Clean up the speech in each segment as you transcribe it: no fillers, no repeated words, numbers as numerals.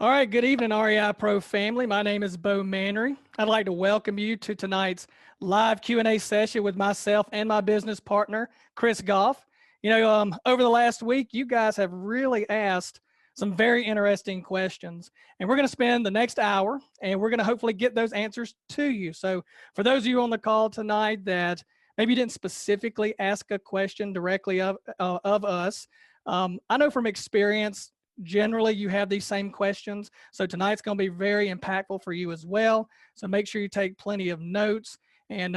All right, good evening, REIPro family. My name is Bo Manry. I'd like to welcome you to tonight's live Q&A session with myself and my business partner, Chris Goff. Over the last week, you guys have really asked some very interesting questions, and we're going to spend the next hour, and we're going to hopefully get those answers to you. So for those of you on the call tonight that maybe didn't specifically ask a question directly of us, I know from experience, generally you have these same questions. So tonight's going to be very impactful for you as well. So make sure you take plenty of notes and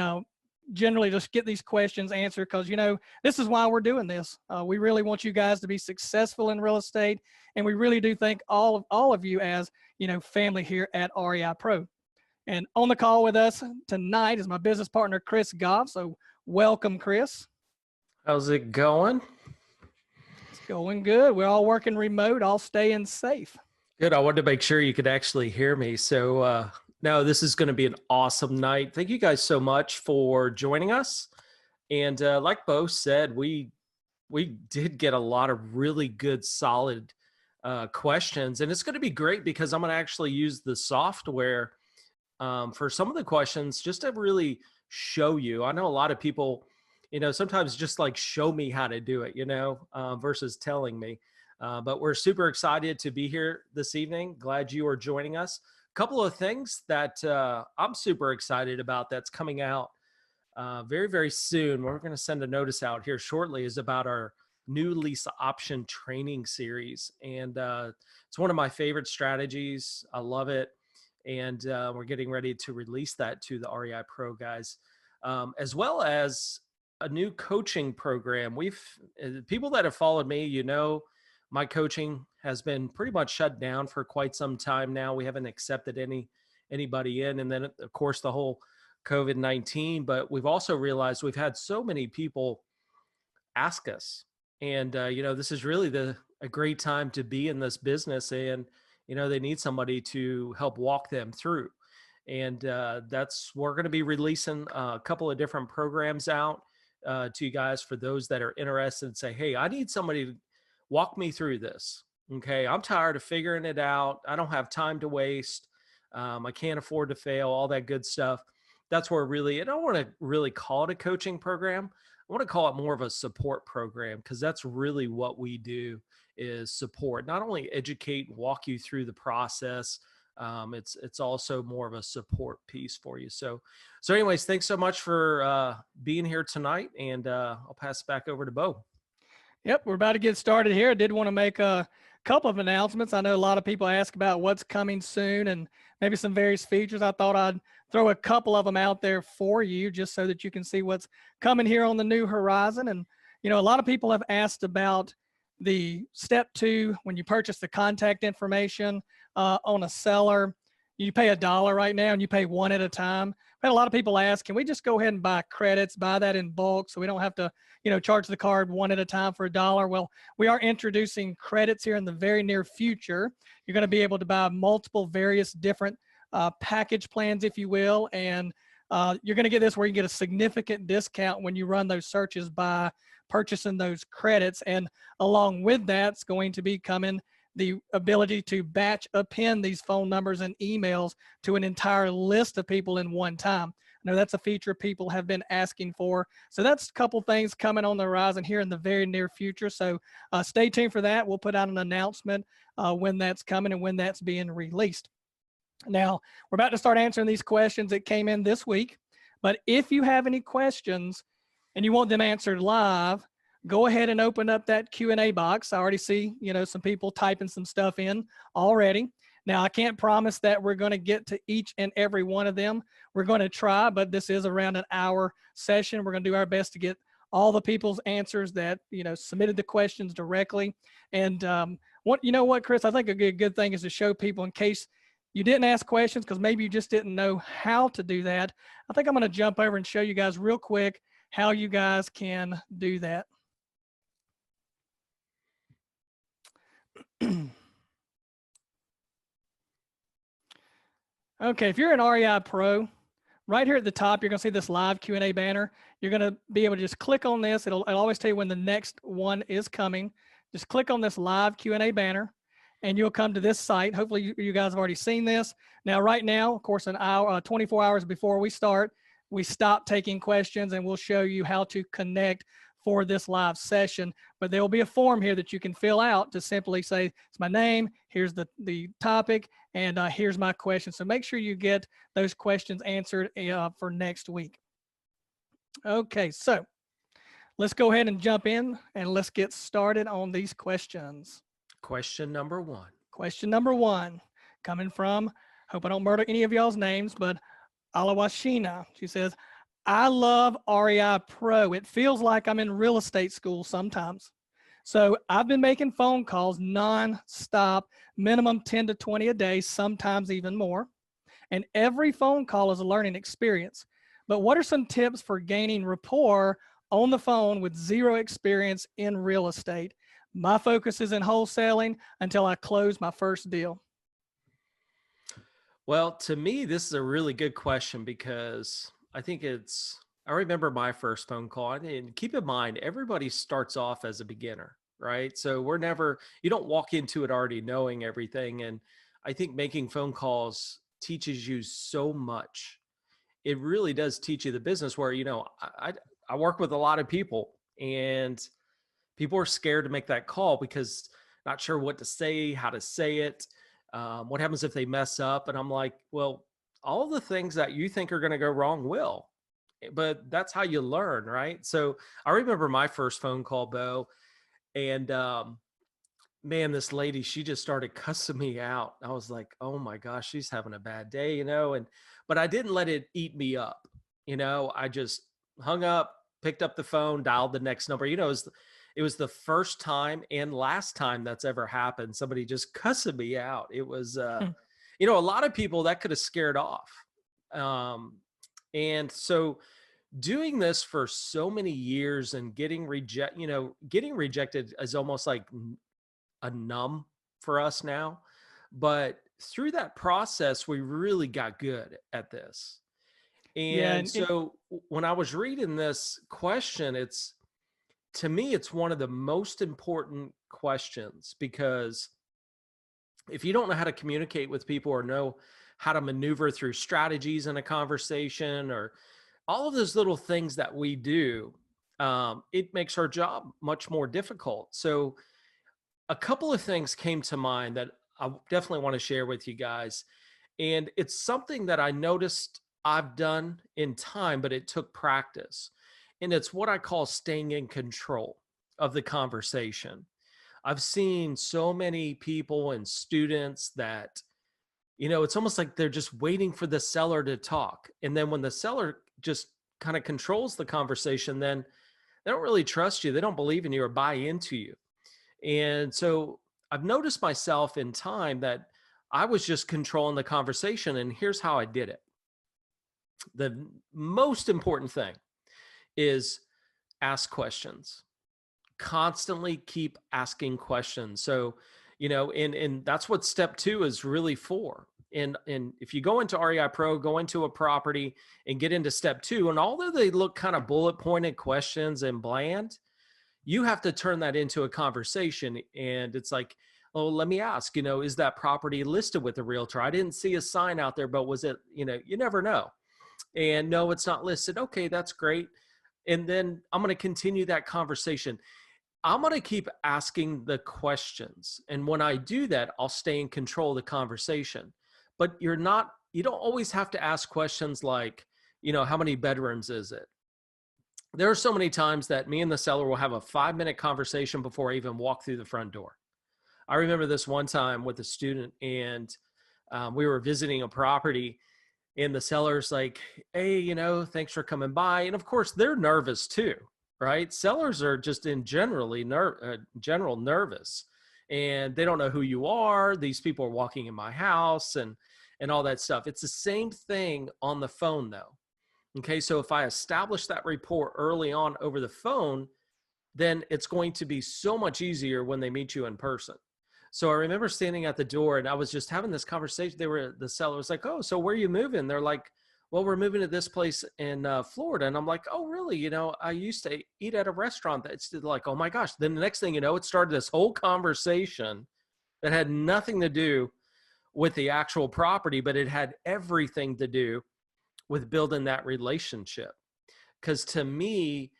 generally just get these questions answered, because this is why we're doing this. We really want you guys to be successful in real estate, and we really do thank all of you as family here at REIPro. And on the call with us tonight is my business partner, Chris Goff. So welcome, Chris. How's it going? Going good. We're all working remote, all staying safe. Good. I wanted to make sure you could actually hear me. So no, this is going to be an awesome night. Thank you guys so much for joining us. And like Bo said, we did get a lot of really good, solid questions. And it's going to be great because I'm going to actually use the software for some of the questions just to really show you. I know a lot of people sometimes just like show me how to do it, versus telling me. But we're super excited to be here this evening. Glad you are joining us. A couple of things that I'm super excited about that's coming out very, very soon. We're going to send a notice out here shortly is about our new lease option training series. And it's one of my favorite strategies. I love it. And we're getting ready to release that to the REIPro guys, as well as a new coaching program. People that have followed me, my coaching has been pretty much shut down for quite some time now. We haven't accepted anybody in. And then of course the whole COVID-19, but we've also realized we've had so many people ask us, and this is really a great time to be in this business, and they need somebody to help walk them through. And we're going to be releasing a couple of different programs out to you guys for those that are interested and say, hey, I need somebody to walk me through this. Okay. I'm tired of figuring it out. I don't have time to waste. I can't afford to fail, all that good stuff. That's where I don't want to really call it a coaching program. I want to call it more of a support program, because that's really what we do is support, not only educate and walk you through the process. It's also more of a support piece for you. So anyways, thanks so much for being here tonight, and I'll pass it back over to Bo. Yep, we're about to get started here. I did want to make a couple of announcements. I know a lot of people ask about what's coming soon and maybe some various features. I thought I'd throw a couple of them out there for you just so that you can see what's coming here on the new horizon. And a lot of people have asked about the step 2 when you purchase the contact information on a seller. You pay $1 right now and you pay one at a time. I had a lot of people ask, can we just go ahead and buy credits, buy that in bulk so we don't have to charge the card one at a time for $1? Well, we are introducing credits here in the very near future. You're going to be able to buy multiple various different package plans, if you will, and you're going to get this where you get a significant discount when you run those searches by purchasing those credits. And along with that's going to be coming the ability to batch append these phone numbers and emails to an entire list of people in one time. I know that's a feature people have been asking for. So that's a couple things coming on the horizon here in the very near future. So stay tuned for that. We'll put out an announcement when that's coming and when that's being released. Now, we're about to start answering these questions that came in this week. But if you have any questions and you want them answered live, go ahead and open up that Q&A box. I already see, some people typing some stuff in already. Now, I can't promise that we're going to get to each and every one of them. We're going to try, but this is around an hour session. We're going to do our best to get all the people's answers that, submitted the questions directly. And what, Chris, I think a good thing is to show people in case you didn't ask questions because maybe you just didn't know how to do that. I think I'm going to jump over and show you guys real quick how you guys can do that. Okay, if you're an REIPro, right here at the top, you're going to see this live Q&A banner. You're going to be able to just click on this. It'll always tell you when the next one is coming. Just click on this live Q&A banner. and you'll come to this site. Hopefully you guys have already seen this. Now, right now, of course, an hour, 24 hours before we start, we stop taking questions, and we'll show you how to connect for this live session. But there will be a form here that you can fill out to simply say, it's my name, here's the topic, and here's my question. So make sure you get those questions answered for next week. Okay, so let's go ahead and jump in, and let's get started on these questions. Question number one. Question number one, coming from, hope I don't murder any of y'all's names, but Alawashina. She says, I love REIPro. It feels like I'm in real estate school sometimes. So I've been making phone calls non-stop, minimum 10 to 20 a day, sometimes even more. And every phone call is a learning experience. But what are some tips for gaining rapport on the phone with zero experience in real estate? My focus is in wholesaling until I close my first deal. Well, to me, this is a really good question because I remember my first phone call, and keep in mind, everybody starts off as a beginner, right? So you don't walk into it already knowing everything. And I think making phone calls teaches you so much. It really does teach you the business where, I work with a lot of people, and people are scared to make that call because not sure what to say, how to say it. What happens if they mess up? And I'm like, well, all the things that you think are going to go wrong will, but that's how you learn, right? So I remember my first phone call, Bo, and man, this lady, she just started cussing me out. I was like, oh my gosh, she's having a bad day, but I didn't let it eat me up. I just hung up, picked up the phone, dialed the next number. It was the first time and last time that's ever happened. Somebody just cussing me out. It was, a lot of people that could have scared off. And so doing this for so many years and getting rejected is almost like a numb for us now. But through that process, we really got good at this. And so when I was reading this question, to me, it's one of the most important questions, because if you don't know how to communicate with people or know how to maneuver through strategies in a conversation or all of those little things that we do, it makes our job much more difficult. So a couple of things came to mind that I definitely want to share with you guys. And it's something that I noticed I've done in time, but it took practice. And it's what I call staying in control of the conversation. I've seen so many people and students that, it's almost like they're just waiting for the seller to talk. And then when the seller just kind of controls the conversation, then they don't really trust you. They don't believe in you or buy into you. And so I've noticed myself in time that I was just controlling the conversation. And here's how I did it. The most important thing is ask questions. Constantly keep asking questions. So, and that's what step 2 is really for. And if you go into REIPro, go into a property and get into step 2, and although they look kind of bullet pointed questions and bland, you have to turn that into a conversation. And it's like, oh, let me ask, is that property listed with a realtor? I didn't see a sign out there, but was it, you never know. And no, it's not listed. Okay, that's great. And then I'm going to continue that conversation. I'm going to keep asking the questions. And when I do that, I'll stay in control of the conversation. But you don't always have to ask questions like, how many bedrooms is it? There are so many times that me and the seller will have a 5-minute conversation before I even walk through the front door. I remember this one time with a student, and we were visiting a property, and the seller's like, hey, thanks for coming by. And of course, they're nervous too, right? Sellers are just in general nervous, and they don't know who you are. These people are walking in my house and all that stuff. It's the same thing on the phone though. Okay, so if I establish that rapport early on over the phone, then it's going to be so much easier when they meet you in person. So I remember standing at the door, and I was just having this conversation. The seller was like, oh, so where are you moving? They're like, well, we're moving to this place in Florida. And I'm like, oh, really? I used to eat at a restaurant. That's like, oh my gosh. Then the next thing you know, it started this whole conversation that had nothing to do with the actual property, but it had everything to do with building that relationship. Because to me,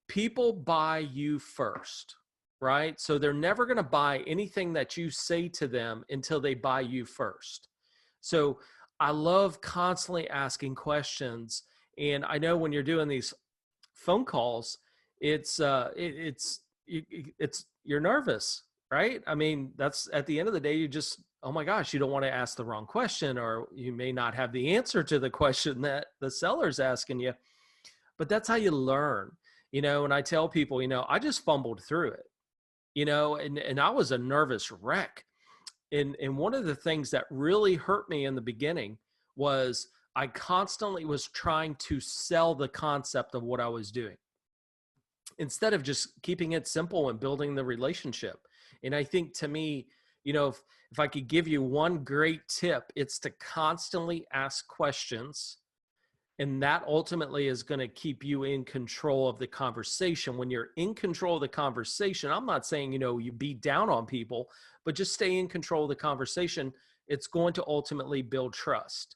people buy you first, right? So they're never going to buy anything that you say to them until they buy you first. So I love constantly asking questions. And I know when you're doing these phone calls, you're nervous, right? I mean, that's at the end of the day, you just, oh my gosh, you don't want to ask the wrong question, or you may not have the answer to the question that the seller's asking you. But that's how you learn, and I tell people, I just fumbled through it, and I was a nervous wreck. And one of the things that really hurt me in the beginning was I constantly was trying to sell the concept of what I was doing instead of just keeping it simple and building the relationship. And I think, to me, if I could give you one great tip, it's to constantly ask questions. And that ultimately is going to keep you in control of the conversation. When you're in control of the conversation, I'm not saying, you beat down on people, but just stay in control of the conversation. It's going to ultimately build trust.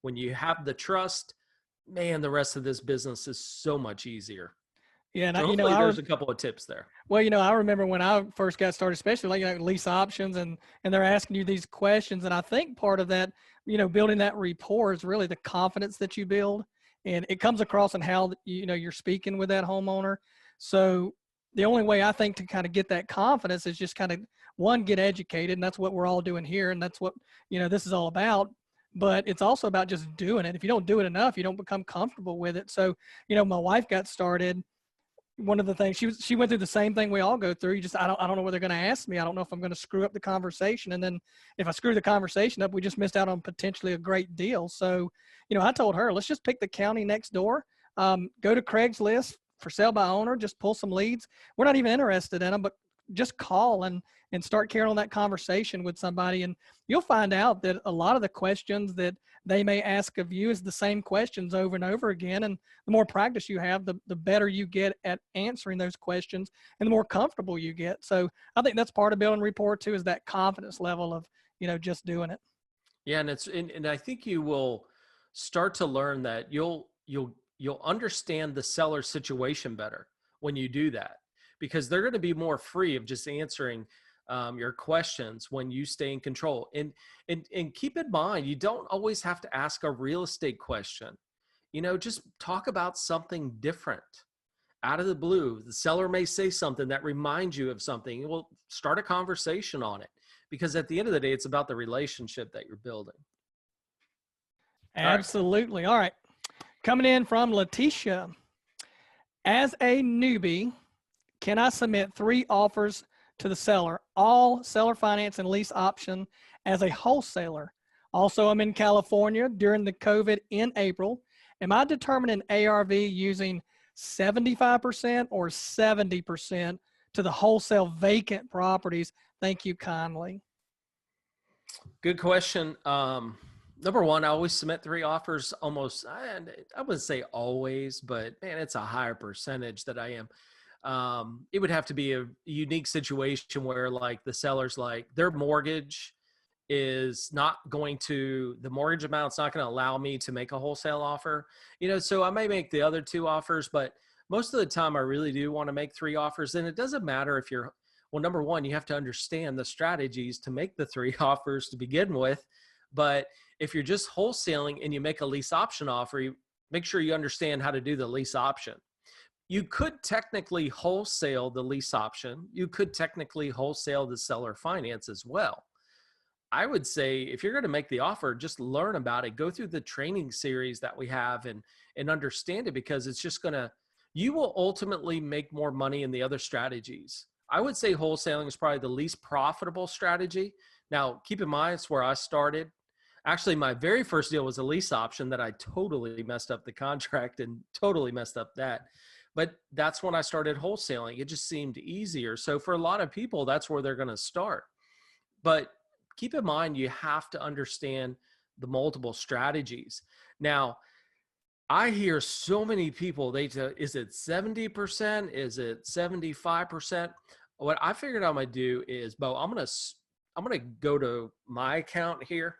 When you have the trust, man, the rest of this business is so much easier. Yeah, and So hopefully there's a couple of tips there. Well, I remember when I first got started, especially like lease options, and they're asking you these questions, and I think part of that, building that rapport is really the confidence that you build, and it comes across in how you're speaking with that homeowner. So the only way I think to kind of get that confidence is just kind of, one, get educated, and that's what we're all doing here, and that's what this is all about. But it's also about just doing it. If you don't do it enough, you don't become comfortable with it. So my wife got started. One of the things she went through the same thing we all go through. You just, I don't know what they're going to ask me. I don't know if I'm going to screw up the conversation. And then if I screw the conversation up, we just missed out on potentially a great deal. So, I told her, let's just pick the county next door, go to Craigslist for sale by owner, just pull some leads. We're not even interested in them, but just call and start carrying on that conversation with somebody. And you'll find out that a lot of the questions that they may ask of you is the same questions over and over again. And the more practice you have, the better you get at answering those questions and the more comfortable you get. So I think that's part of building rapport too, is that confidence level of, just doing it. Yeah. And I think you will start to learn that you'll understand the seller's situation better when you do that, because they're going to be more free of just answering your questions when you stay in control. And keep in mind, you don't always have to ask a real estate question. Just talk about something different out of the blue. The seller may say something that reminds you of something. Well, start a conversation on it, because at the end of the day, it's about the relationship that you're building. Absolutely. All right. Coming in from Letitia. As a newbie, can I submit 3 offers to the seller, all seller finance and lease option, as a wholesaler? Also, I'm in California during the COVID in April. Am I determining ARV using 75% or 70% to the wholesale vacant properties? Thank you kindly. Good question. Number one, I always submit 3 offers, almost, I wouldn't say always, but man, it's a higher percentage that I am. It would have to be a unique situation where, like, the seller's like, their mortgage is not going to, the mortgage amount's not going to allow me to make a wholesale offer, so I may make the other 2 offers, but most of the time I really do want to make 3 offers. And it doesn't matter if you're, well, number one, you have to understand the strategies to make the 3 offers to begin with. But if you're just wholesaling and you make a lease option offer, you make sure you understand how to do the lease option. You could technically wholesale the lease option. You could technically wholesale the seller finance as well. I would say if you're going to make the offer, just learn about it. Go through the training series that we have and understand it, because it's just going to, you will ultimately make more money in the other strategies. I would say wholesaling is probably the least profitable strategy. Now, keep in mind, it's where I started. Actually, my very first deal was a lease option that I totally messed up the contract and totally messed up that. But that's when I started wholesaling. It just seemed easier. So for a lot of people, that's where they're going to start. But keep in mind, you have to understand the multiple strategies. Now, I hear so many people, is it 70%? Is it 75%? What I figured I'm going to do is, Bo, I'm going to I'm going to go to my account here.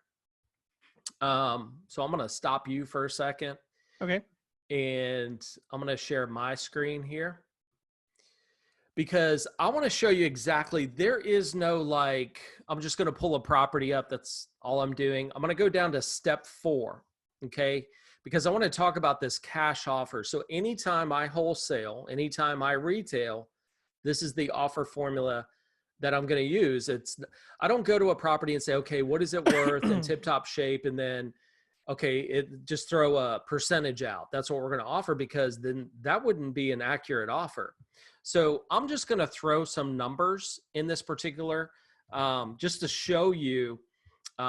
So I'm going to stop you for a second. Okay. And I'm going to share my screen here, because I want to show you exactly, there is no like, I'm just going to pull a property up. That's all I'm doing. I'm going to go down to step 4. Okay. Because I want to talk about this cash offer. So anytime I wholesale, anytime I retail, this is the offer formula that I'm going to use. I don't go to a property and say, okay, what is it worth in tip top shape? And then, okay, just throw a percentage out. That's what we're going to offer, because then that wouldn't be an accurate offer. So I'm just going to throw some numbers in this particular, just to show you.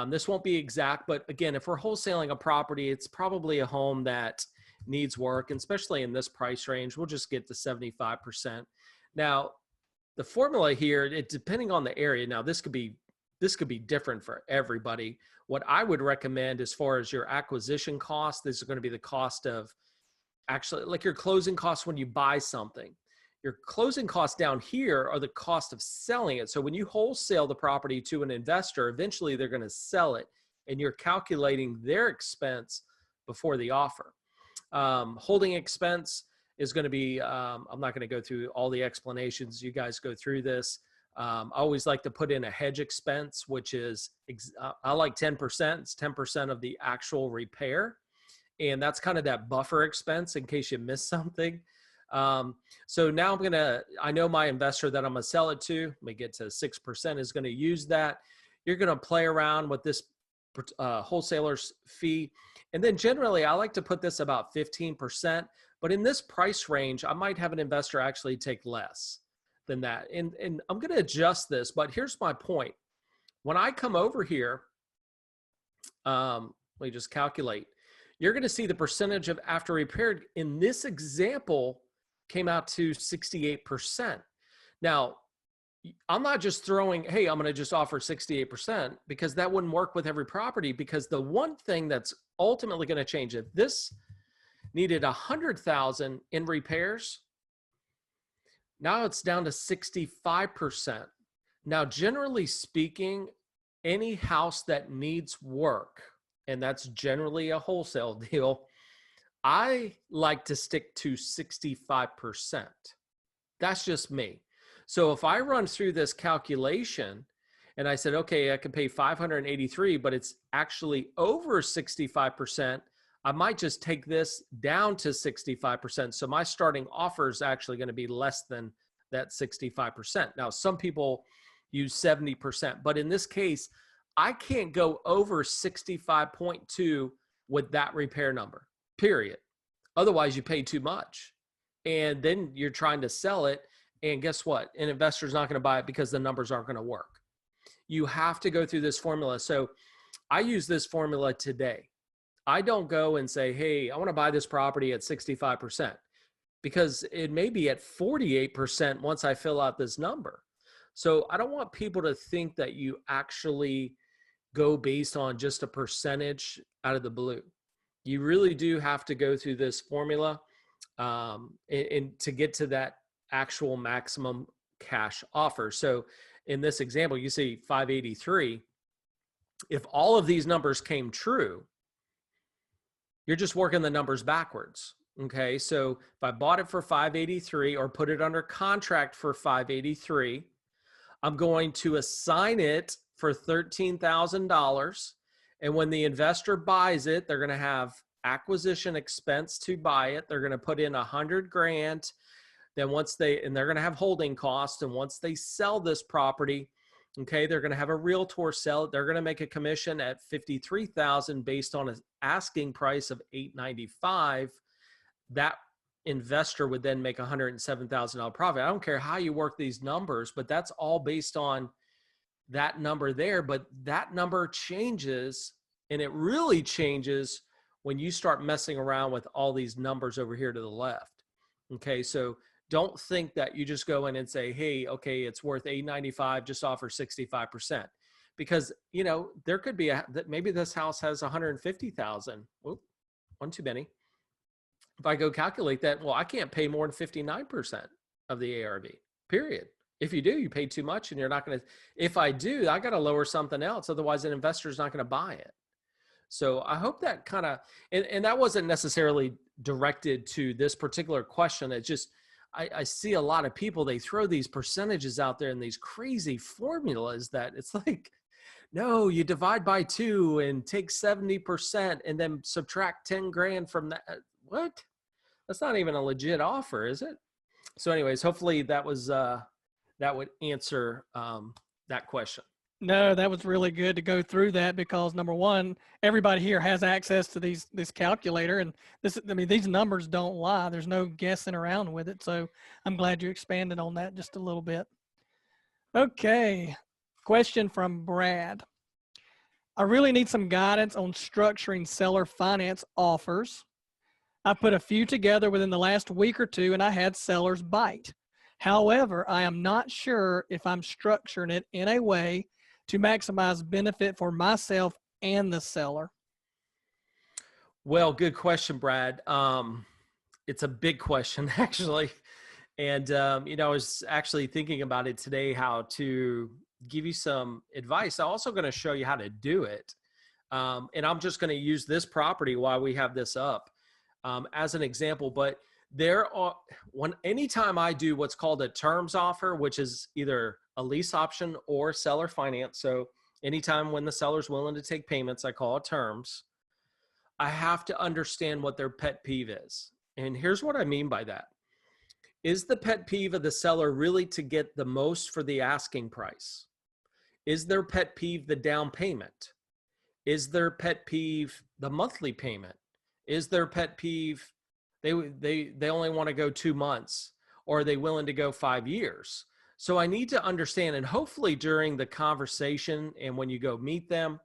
This won't be exact, but again, if we're wholesaling a property, it's probably a home that needs work, and especially in this price range, we'll just get to 75%. Now, the formula here, depending on the area, now this could be different for everybody. What I would recommend as far as your acquisition cost, this is going to be the cost of actually like your closing costs when you buy something. Your closing costs down here are the cost of selling it. So when you wholesale the property to an investor, eventually they're going to sell it, and you're calculating their expense before the offer. Holding expense is going to be, I'm not going to go through all the explanations. You guys go through this. I always like to put in a hedge expense, which is, I like 10%. It's 10% of the actual repair. And that's kind of that buffer expense in case you miss something. So now I know my investor that I'm going to sell it to, let me get to 6%, is going to use that. You're going to play around with this wholesaler's fee. And then generally I like to put this about 15%, but in this price range, I might have an investor actually take less than that. And I'm going to adjust this, but here's my point. When I come over here, let me just calculate. You're going to see the percentage of after repaired in this example came out to 68%. Now, I'm not just throwing, hey, I'm going to just offer 68%, because that wouldn't work with every property, because the one thing that's ultimately going to change it, this needed 100,000 in repairs. Now it's down to 65%. Now, generally speaking, any house that needs work, and that's generally a wholesale deal, I like to stick to 65%. That's just me. So if I run through this calculation and I said, okay, I can pay 583, but it's actually over 65%, I might just take this down to 65%. So my starting offer is actually going to be less than that 65%. Now, some people use 70%, but in this case, I can't go over 65.2 with that repair number, period. Otherwise, you pay too much. And then you're trying to sell it. And guess what? An investor's not going to buy it because the numbers aren't going to work. You have to go through this formula. So I use this formula today. I don't go and say, hey, I want to buy this property at 65%, because it may be at 48% once I fill out this number. So I don't want people to think that you actually go based on just a percentage out of the blue. You really do have to go through this formula and to get to that actual maximum cash offer. So in this example, you see 583. If all of these numbers came true, you're just working the numbers backwards. Okay. So if I bought it for 583 or put it under contract for 583, I'm going to assign it for $13,000. And when the investor buys it, they're going to have acquisition expense to buy it. They're going to put in $100,000. Then they're going to have holding costs. And once they sell this property, okay, they're going to have a realtor sell it. They're going to make a commission at $53,000 based on an asking price of $895. That investor would then make $107,000 profit. I don't care how you work these numbers, but that's all based on that number there. But that number changes, and it really changes when you start messing around with all these numbers over here to the left. Okay, so don't think that you just go in and say, hey, okay, it's worth $895, just offer 65%. Because, you know, there could be maybe this house has 150,000. Whoop, one too many. If I go calculate that, well, I can't pay more than 59% of the ARV, period. If you do, you pay too much and you're not going to, if I do, I got to lower something else. Otherwise an investor is not going to buy it. So I hope that kind of, and that wasn't necessarily directed to this particular question. It just, I see a lot of people, they throw these percentages out there and these crazy formulas that it's like, no, you divide by 2 and take 70% and then subtract 10 grand from that. What? That's not even a legit offer, is it? So anyways, hopefully that was, that would answer that question. No, that was really good to go through that, because number one, everybody here has access to this calculator, and these numbers don't lie. There's no guessing around with it. So I'm glad you expanded on that just a little bit. Okay. Question from Brad. I really need some guidance on structuring seller finance offers. I put a few together within the last week or two and I had sellers bite. However, I am not sure if I'm structuring it in a way to maximize benefit for myself and the seller. Well, good question, Brad. It's a big question, actually. And, you know, I was actually thinking about it today, how to give you some advice. I'm also going to show you how to do it. And I'm just going to use this property while we have this up as an example. But there are, anytime I do what's called a terms offer, which is either a lease option or seller finance. So anytime when the seller's willing to take payments, I call it terms. I have to understand what their pet peeve is. And here's what I mean by that. Is the pet peeve of the seller really to get the most for the asking price? Is their pet peeve the down payment? Is their pet peeve the monthly payment? Is their pet peeve they only want to go 2 months, or are they willing to go 5 years? So I need to understand, and hopefully during the conversation and when you go meet them,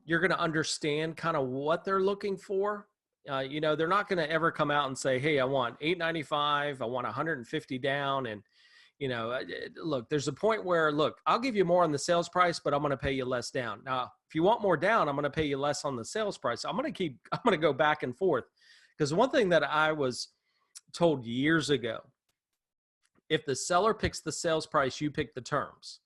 you're going to understand kind of what they're looking for. You know, they're not going to ever come out and say, hey, I want $895, I want 150 down. And, you know, look, there's a point where, look, I'll give you more on the sales price, but I'm going to pay you less down. Now, if you want more down, I'm going to pay you less on the sales price. I'm going to go back and forth. Because one thing that I was told years ago, if the seller picks the sales price, you pick the terms.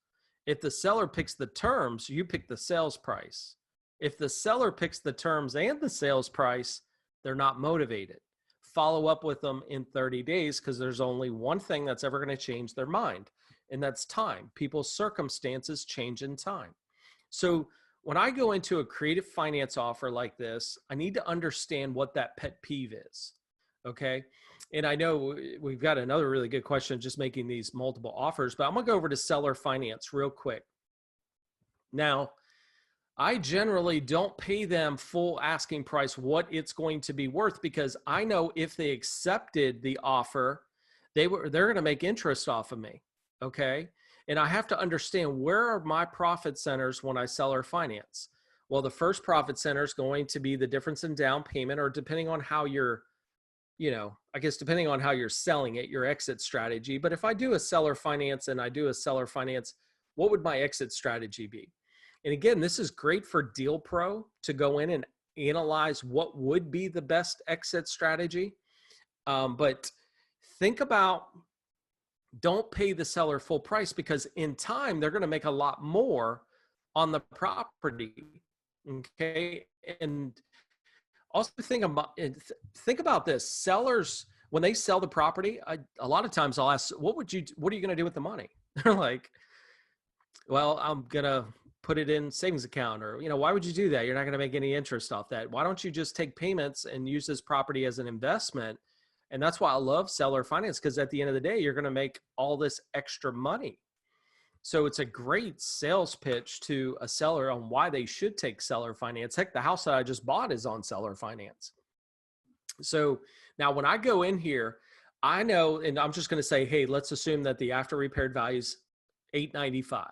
If the seller picks the terms, you pick the sales price. If the seller picks the terms and the sales price, they're not motivated. Follow up with them in 30 days, because there's only one thing that's ever going to change their mind, and that's time. People's circumstances change in time. So when I go into a creative finance offer like this, I need to understand what that pet peeve is. Okay. And I know we've got another really good question, just making these multiple offers, but I'm going to go over to seller finance real quick. Now, I generally don't pay them full asking price what it's going to be worth, because I know if they accepted the offer, they're going to make interest off of me. Okay. And I have to understand, where are my profit centers when I seller finance? Well, the first profit center is going to be the difference in down payment, or depending on how you're, you know, I guess depending on how you're selling it, your exit strategy. But if I do a seller finance and I do a seller finance, what would my exit strategy be? And again, this is great for REIPro to go in and analyze what would be the best exit strategy. But think about, don't pay the seller full price, because in time, they're going to make a lot more on the property. Okay. And also think about this. Sellers, when they sell the property, a lot of times I'll ask, what are you going to do with the money? They're like, well, I'm going to put it in savings account, or, you know, why would you do that? You're not going to make any interest off that. Why don't you just take payments and use this property as an investment? And that's why I love seller finance, because at the end of the day, you're going to make all this extra money. So it's a great sales pitch to a seller on why they should take seller finance. Heck, the house that I just bought is on seller finance. So now when I go in here, I know, and I'm just going to say, hey, let's assume that the after repaired value is $895.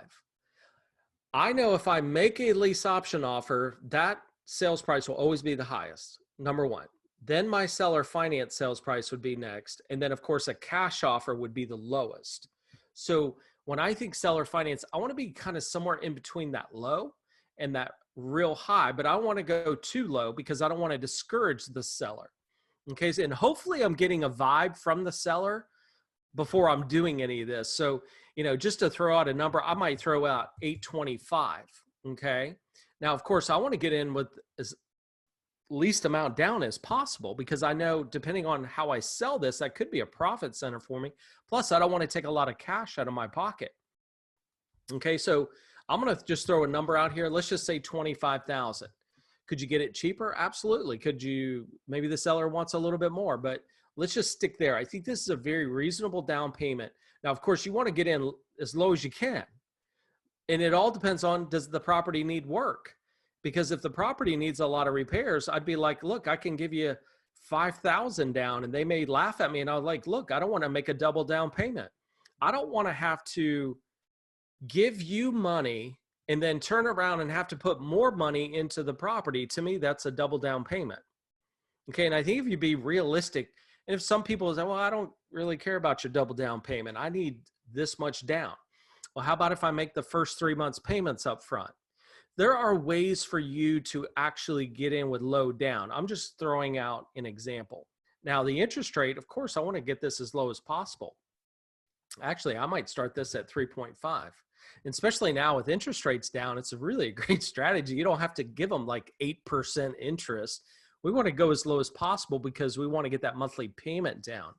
I know if I make a lease option offer, that sales price will always be the highest, number one. Then my seller finance sales price would be next. And then of course a cash offer would be the lowest. So when I think seller finance, I want to be kind of somewhere in between that low and that real high, but I want to go too low because I don't want to discourage the seller. Okay. And hopefully I'm getting a vibe from the seller before I'm doing any of this. So, just to throw out a number, I might throw out 825. Okay. Now, of course, I want to get in with as least amount down as possible, because I know depending on how I sell this, that could be a profit center for me. Plus, I don't want to take a lot of cash out of my pocket. Okay. So I'm going to just throw a number out here. Let's just say 25,000. Could you get it cheaper? Absolutely. Could you, maybe the seller wants a little bit more, but let's just stick there. I think this is a very reasonable down payment. Now, of course, you want to get in as low as you can. And it all depends on, does the property need work? Because if the property needs a lot of repairs, I'd be like, look, I can give you 5,000 down, and they may laugh at me. And I was like, look, I don't want to make a double down payment. I don't want to have to give you money and then turn around and have to put more money into the property. To me, that's a double down payment. Okay. And I think if you be realistic, and if some people say, well, I don't really care about your double down payment, I need this much down. Well, how about if I make the first 3 months payments up front? There are ways for you to actually get in with low down. I'm just throwing out an example. Now, the interest rate, of course, I want to get this as low as possible. Actually, I might start this at 3.5. And especially now with interest rates down, it's really a great strategy. You don't have to give them like 8% interest. We want to go as low as possible because we want to get that monthly payment down.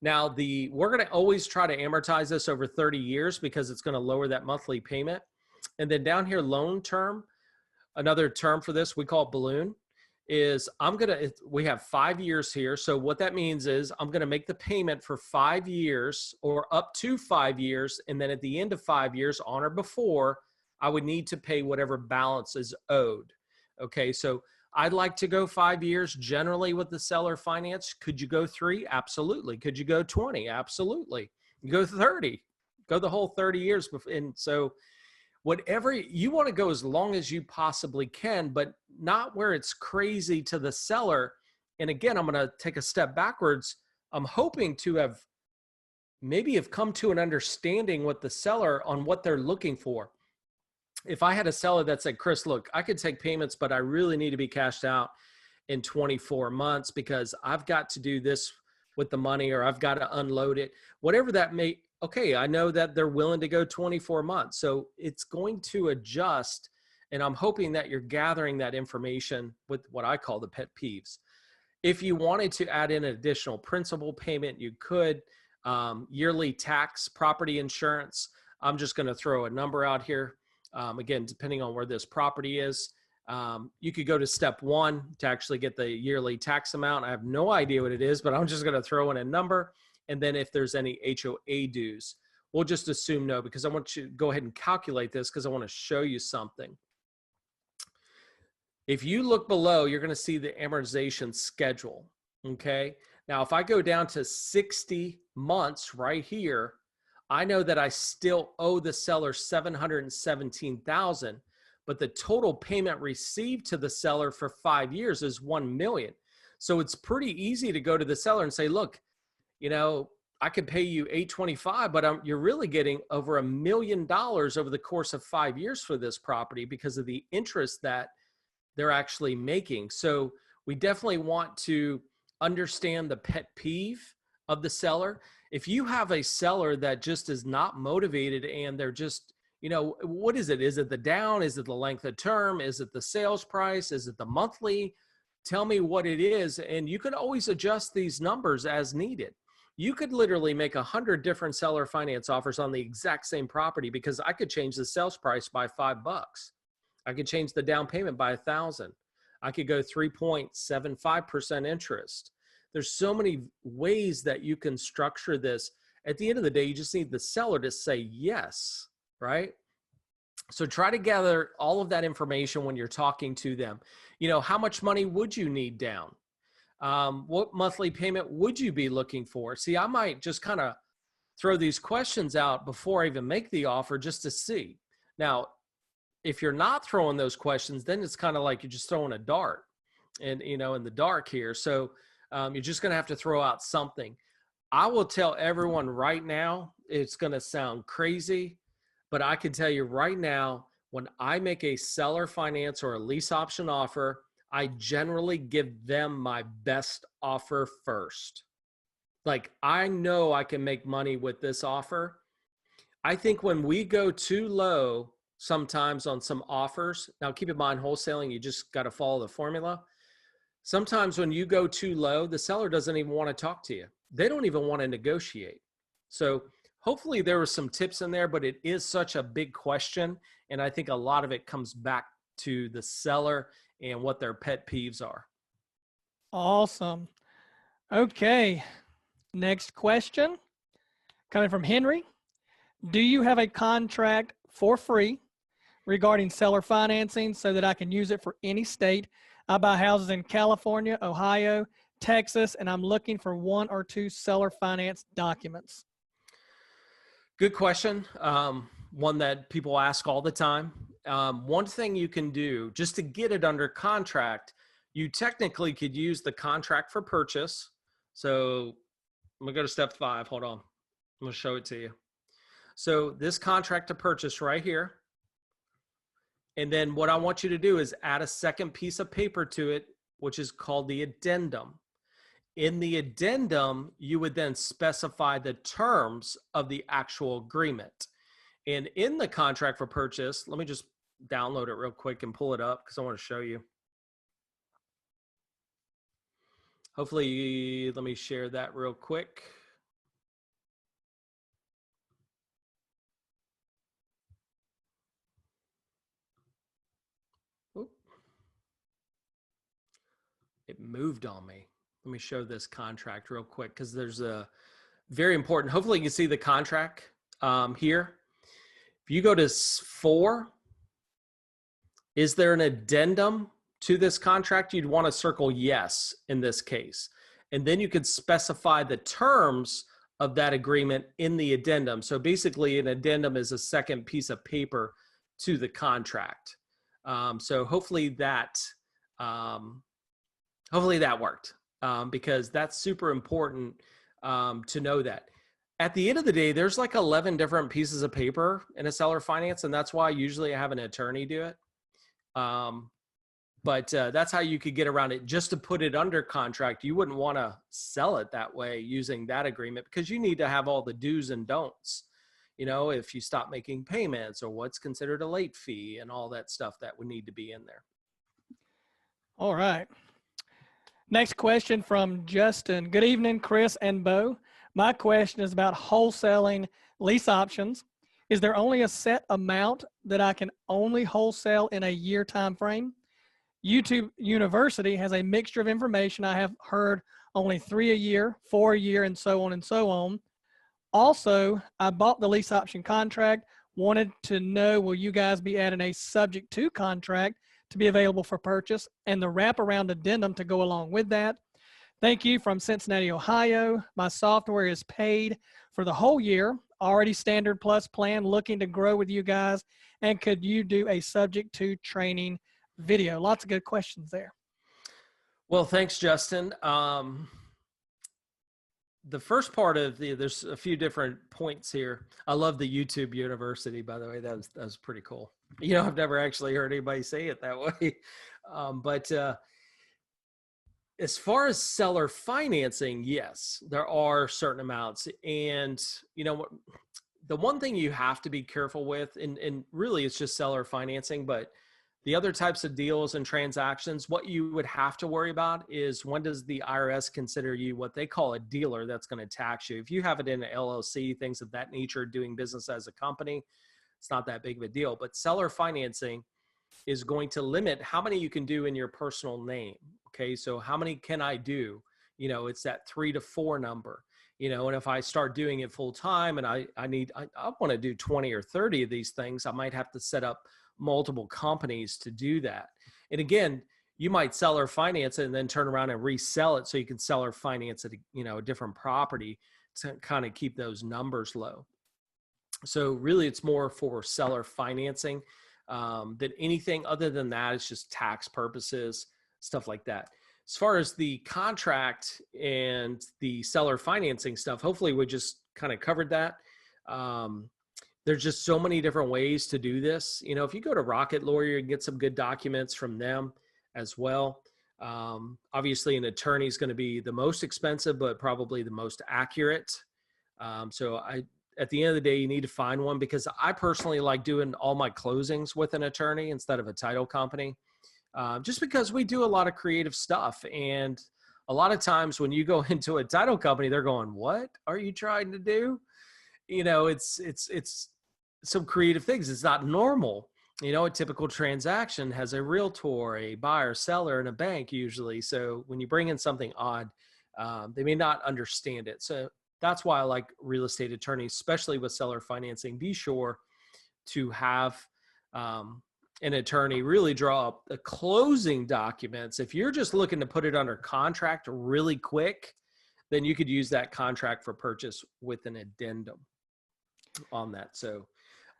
Now, we're going to always try to amortize this over 30 years because it's going to lower that monthly payment. And then down here, loan term, another term for this, we call it balloon, is we have 5 years here. So what that means is I'm going to make the payment for 5 years or up to 5 years. And then at the end of 5 years, on or before, I would need to pay whatever balance is owed. Okay, so I'd like to go 5 years generally with the seller finance. Could you go 3? Absolutely. Could you go 20? Absolutely. You go 30, go the whole 30 years. And so whatever you want to go as long as you possibly can, but not where it's crazy to the seller. And again, I'm going to take a step backwards. I'm hoping to have come to an understanding with the seller on what they're looking for. If I had a seller that said, Chris, look, I could take payments, but I really need to be cashed out in 24 months because I've got to do this with the money, or I've got to unload it, whatever that may. Okay, I know that they're willing to go 24 months. So it's going to adjust. And I'm hoping that you're gathering that information with what I call the pet peeves. If you wanted to add in an additional principal payment, you could. Yearly tax, property insurance. I'm just going to throw a number out here. Again, depending on where this property is, you could go to step 1 to actually get the yearly tax amount. I have no idea what it is, but I'm just going to throw in a number. And then if there's any HOA dues, we'll just assume no, because I want you to go ahead and calculate this because I want to show you something. If you look below, you're going to see the amortization schedule. Okay. Now, if I go down to 60 months right here, I know that I still owe the seller $717,000, but the total payment received to the seller for 5 years is $1 million. So it's pretty easy to go to the seller and say, look, I could pay you $825, but you're really getting over $1 million over the course of 5 years for this property because of the interest that they're actually making. So we definitely want to understand the pet peeve of the seller. If you have a seller that just is not motivated and they're just, what is it? Is it the down? Is it the length of term? Is it the sales price? Is it the monthly? Tell me what it is. And you can always adjust these numbers as needed. You could literally make 100 different seller finance offers on the exact same property because I could change the sales price by $5. I could change the down payment by $1,000. I could go 3.75% interest. There's so many ways that you can structure this. At the end of the day, you just need the seller to say yes, right? So try to gather all of that information when you're talking to them. How much money would you need down? What monthly payment would you be looking for? See, I might just kind of throw these questions out before I even make the offer just to see. Now, if you're not throwing those questions, then it's kind of like you're just throwing a dart and, in the dark here. So you're just going to have to throw out something. I will tell everyone right now, it's going to sound crazy, but I can tell you right now, when I make a seller finance or a lease option offer, I generally give them my best offer first. Like, I know I can make money with this offer. I think when we go too low sometimes on some offers, now keep in mind, wholesaling, you just got to follow the formula. Sometimes when you go too low, the seller doesn't even want to talk to you. They don't even want to negotiate. So hopefully there were some tips in there, but it is such a big question. And I think a lot of it comes back to the seller and what their pet peeves are. Awesome. Okay. Next question coming from Henry. Do you have a contract for free regarding seller financing so that I can use it for any state? I buy houses in California, Ohio, Texas, and I'm looking for 1 or 2 seller finance documents. Good question. One that people ask all the time. One thing you can do just to get it under contract, you technically could use the contract for purchase. So I'm gonna go to step 5. Hold on. I'm gonna show it to you. So this contract to purchase right here. And then what I want you to do is add a second piece of paper to it, which is called the addendum. In the addendum, you would then specify the terms of the actual agreement. And in the contract for purchase, let me just download it real quick and pull it up because I want to show you. Hopefully, let me share that real quick. Oop. It moved on me. Let me show this contract real quick because there's a very important, hopefully you can see the contract here. If you go to 4, is there an addendum to this contract? You'd want to circle yes in this case. And then you could specify the terms of that agreement in the addendum. So basically an addendum is a second piece of paper to the contract. So hopefully that worked. Because that's super important to know that. At the end of the day, there's like 11 different pieces of paper in a seller finance, and that's why usually I have an attorney do it. But that's how you could get around it. Just to put it under contract, you wouldn't want to sell it that way using that agreement because you need to have all the do's and don'ts. You know, if you stop making payments or what's considered a late fee and all that stuff that would need to be in there. All right. Next question from Justin. Good evening, Chris and Bo. My question is about wholesaling lease options. Is there only a set amount that I can only wholesale in a year time frame? YouTube University has a mixture of information. I have heard only 3 a year, 4 a year, and so on and so on. Also, I bought the lease option contract, wanted to know, will you guys be adding a subject to contract to be available for purchase and the wraparound addendum to go along with that? Thank you from Cincinnati, Ohio. My software is paid for the whole year, already standard plus plan, looking to grow with you guys. And could you do a subject to training video? Lots of good questions there. Well, thanks, Justin. The first part of there's a few different points here. I love the YouTube University, by the way. That was pretty cool. You know, I've never actually heard anybody say it that way. But as far as seller financing, yes, there are certain amounts. And, you know, the one thing you have to be careful with, and really it's just seller financing, but the other types of deals and transactions, what you would have to worry about is when does the IRS consider you what they call a dealer that's going to tax you. If you have it in an LLC, things of that nature, doing business as a company, it's not that big of a deal. But seller financing is going to limit how many you can do in your personal name. Okay, so how many can I do? You know, it's that 3 to 4 number. You know, and if I start doing it full time and I want to do 20 or 30 of these things, I might have to set up multiple companies to do that. And again, you might seller finance it and then turn around and resell it so you can seller finance it, you know, a different property to kind of keep those numbers low. So really it's more for seller financing than anything other than that. It's just tax purposes, stuff like that. As far as the contract and the seller financing stuff, hopefully we just kind of covered that. There's just so many different ways to do this. You know, if you go to Rocket Lawyer, you can get some good documents from them as well. Obviously, an attorney is going to be the most expensive, but probably the most accurate. So at the end of the day, you need to find one, because I personally like doing all my closings with an attorney instead of a title company, just because we do a lot of creative stuff. And a lot of times when you go into a title company, they're going, "What are you trying to do?" It's some creative things. It's not normal. A typical transaction has a realtor, a buyer, seller, and a bank usually. So when you bring in something odd, they may not understand it. So that's why I like real estate attorneys, especially with seller financing. Be sure to have an attorney really draw up the closing documents. If you're just looking to put it under contract really quick, then you could use that contract for purchase with an addendum on that. So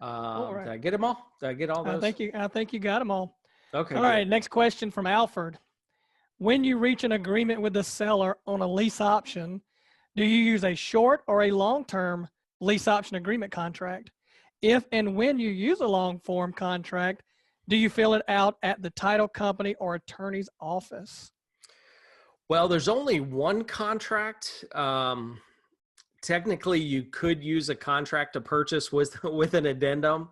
Right. did I get them all? Did I get all those? I think you got them all. Okay. All good. right. Next question from Alfred. When you reach an agreement with the seller on a lease option, do you use a short or a long-term lease option agreement contract? If and when you use a long-form contract, do you fill it out at the title company or attorney's office? Well, there's only one contract. Technically, you could use a contract to purchase with an addendum.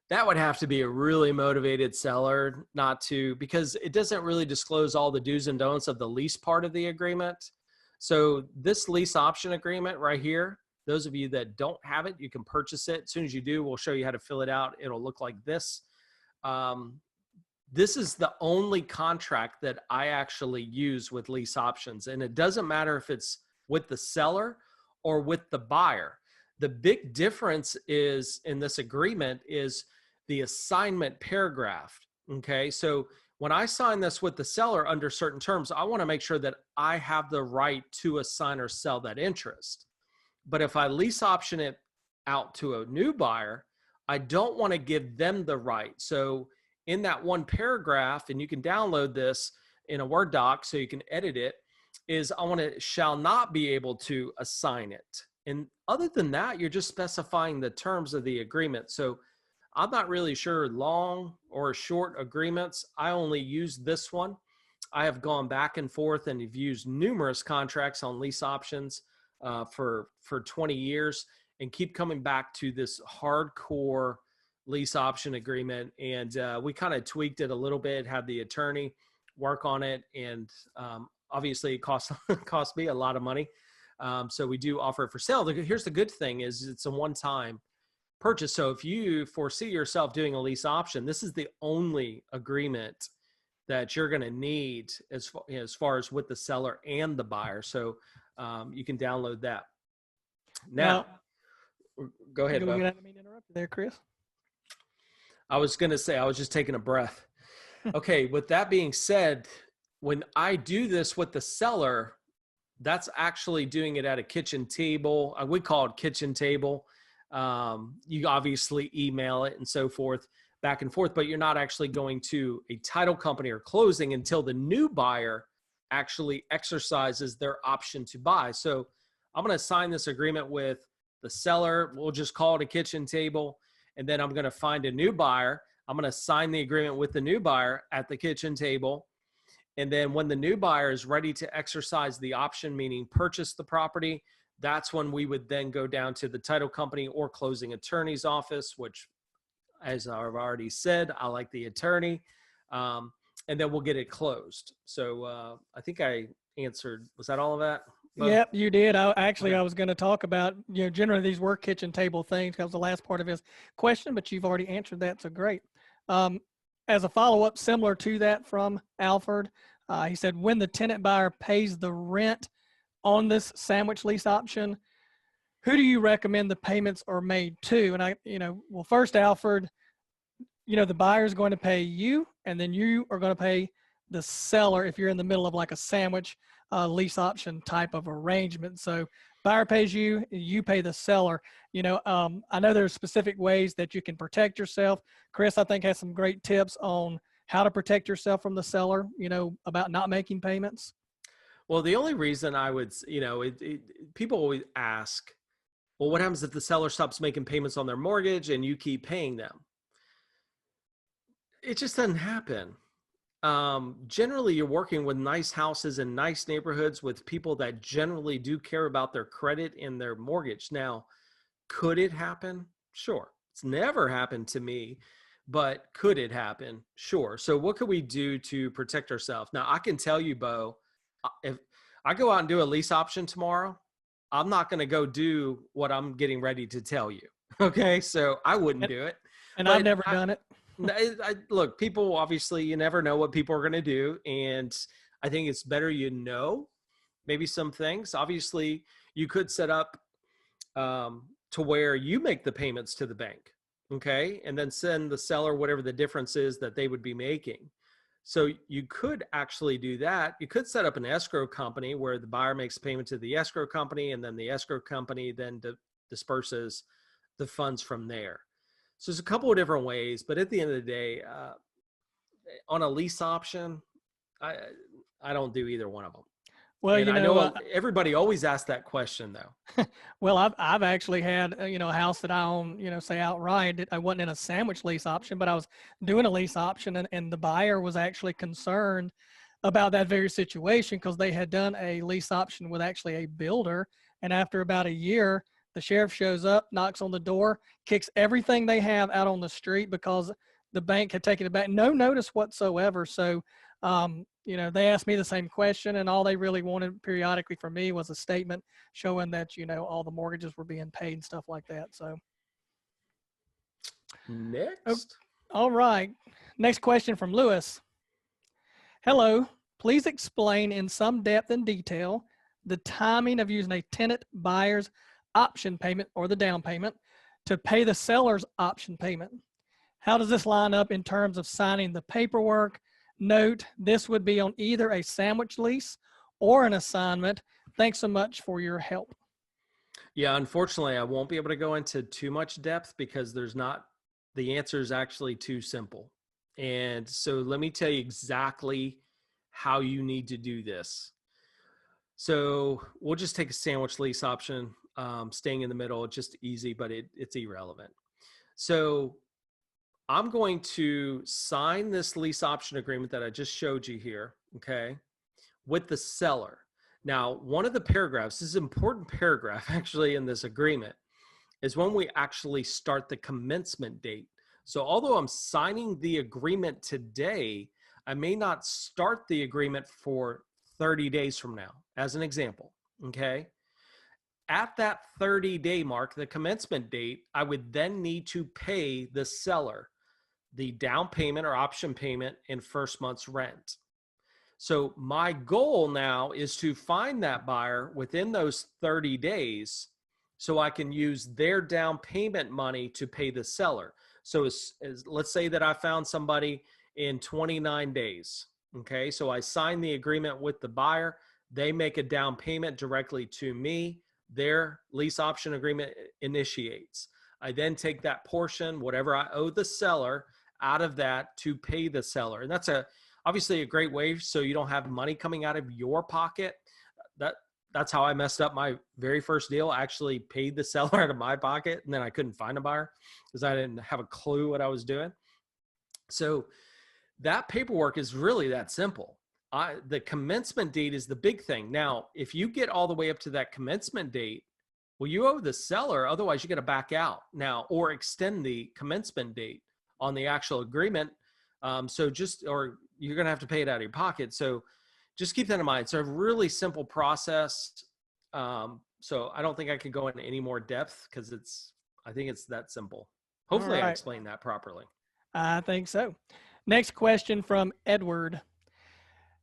That would have to be a really motivated seller not to, because it doesn't really disclose all the do's and don'ts of the lease part of the agreement. So this lease option agreement right here, those of you that don't have it, you can purchase it. As soon as you do, we'll show you how to fill it out. It'll look like this. This is the only contract that I actually use with lease options. And it doesn't matter if it's with the seller or with the buyer. The big difference is in this agreement is the assignment paragraph. Okay. So when I sign this with the seller under certain terms, I want to make sure that I have the right to assign or sell that interest. But if I lease option it out to a new buyer, I don't want to give them the right. So in that one paragraph, and you can download this in a Word doc so you can edit it, is I want to shall not be able to assign it. And other than that, you're just specifying the terms of the agreement. So I'm not really sure long or short agreements. I only use this one. I have gone back and forth and have used numerous contracts on lease options for 20 years and keep coming back to this hardcore lease option agreement. And we kind of tweaked it a little bit, had the attorney work on it. And obviously it cost me a lot of money. So we do offer it for sale. Here's the good thing is it's a one-time purchase. So if you foresee yourself doing a lease option, this is the only agreement that you're going to need as far as with the seller and the buyer. So you can download that. Now go ahead. I didn't mean to interrupt you there, Chris. I was going to say, I was just taking a breath. Okay. With that being said, when I do this with the seller, that's actually doing it at a kitchen table. We call it kitchen table. You obviously email it and so forth, back and forth, but you're not actually going to a title company or closing until the new buyer actually exercises their option to buy. So I'm going to sign this agreement with the seller. We'll just call it a kitchen table. And then I'm going to find a new buyer. I'm going to sign the agreement with the new buyer at the kitchen table. And then when the new buyer is ready to exercise the option, meaning purchase the property, that's when we would then go down to the title company or closing attorney's office, which, as I've already said, I like the attorney. And then we'll get it closed. So I think I answered, was that all of that? Yep, you did. I was going to talk about, generally these were kitchen table things because the last part of his question, but you've already answered that. So great. As a follow-up, similar to that from Alfred, he said, when the tenant buyer pays the rent on this sandwich lease option, who do you recommend the payments are made to? And well, first, Alfred, the buyer is going to pay you, and then you are going to pay the seller if you're in the middle of like a sandwich lease option type of arrangement. So buyer pays you, you pay the seller. I know there's specific ways that you can protect yourself. Chris, I think, has some great tips on how to protect yourself from the seller, about not making payments. Well, the only reason I would, people always ask, well, what happens if the seller stops making payments on their mortgage and you keep paying them? It just doesn't happen. generally you're working with nice houses in nice neighborhoods with people that generally do care about their credit and their mortgage. Now, could it happen? Sure. It's never happened to me, but could it happen? Sure. So what could we do to protect ourselves? Now, I can tell you, Bo, if I go out and do a lease option tomorrow, I'm not going to go do what I'm getting ready to tell you. Okay. So I wouldn't do it. And I've But never done it. look, people, obviously, you never know what people are going to do. And I think it's better, maybe some things. Obviously, you could set up to where you make the payments to the bank, okay? And then send the seller whatever the difference is that they would be making. So you could actually do that. You could set up an escrow company where the buyer makes payment to the escrow company, and then the escrow company then disperses the funds from there. So there's a couple of different ways, but at the end of the day, on a lease option, I don't do either one of them. Well, And I know everybody always asks that question though. Well, I've actually had, a house that I own, say outright. I wasn't in a sandwich lease option, but I was doing a lease option, and the buyer was actually concerned about that very situation because they had done a lease option with actually a builder. And after about a year, the sheriff shows up, knocks on the door, kicks everything they have out on the street because the bank had taken it back. No notice whatsoever. So, they asked me the same question, and all they really wanted periodically from me was a statement showing that, all the mortgages were being paid and stuff like that. So next. All right. Next question from Lewis. Hello, please explain in some depth and detail the timing of using a tenant buyer's option payment or the down payment to pay the seller's option payment. How does this line up in terms of signing the paperwork? Note, this would be on either a sandwich lease or an assignment. Thanks so much for your help. Yeah, unfortunately, I won't be able to go into too much depth because the answer is actually too simple. And so let me tell you exactly how you need to do this. So we'll just take a sandwich lease option, staying in the middle. It's just easy, but it's irrelevant. So I'm going to sign this lease option agreement that I just showed you here, okay, with the seller. Now, one of the paragraphs, this is an important paragraph actually in this agreement, is when we actually start the commencement date. So although I'm signing the agreement today, I may not start the agreement for 30 days from now, as an example, okay? At that 30-day mark, the commencement date, I would then need to pay the seller the down payment or option payment in first month's rent. So my goal now is to find that buyer within those 30 days so I can use their down payment money to pay the seller. So let's say that I found somebody in 29 days. Okay, so I sign the agreement with the buyer. They make a down payment directly to me. Their lease option agreement initiates. I then take that portion, whatever I owe the seller, out of that to pay the seller. And that's obviously a great way so you don't have money coming out of your pocket. That's how I messed up my very first deal. I actually paid the seller out of my pocket, and then I couldn't find a buyer because I didn't have a clue what I was doing. So that paperwork is really that simple. The commencement date is the big thing. Now, if you get all the way up to that commencement date, well, you owe the seller. Otherwise, you got to back out now or extend the commencement date on the actual agreement. Or you're going to have to pay it out of your pocket. So just keep that in mind. It's a really simple process. So I don't think I can go into any more depth because I think it's that simple. Hopefully I explained that properly. I think so. Next question from Edward.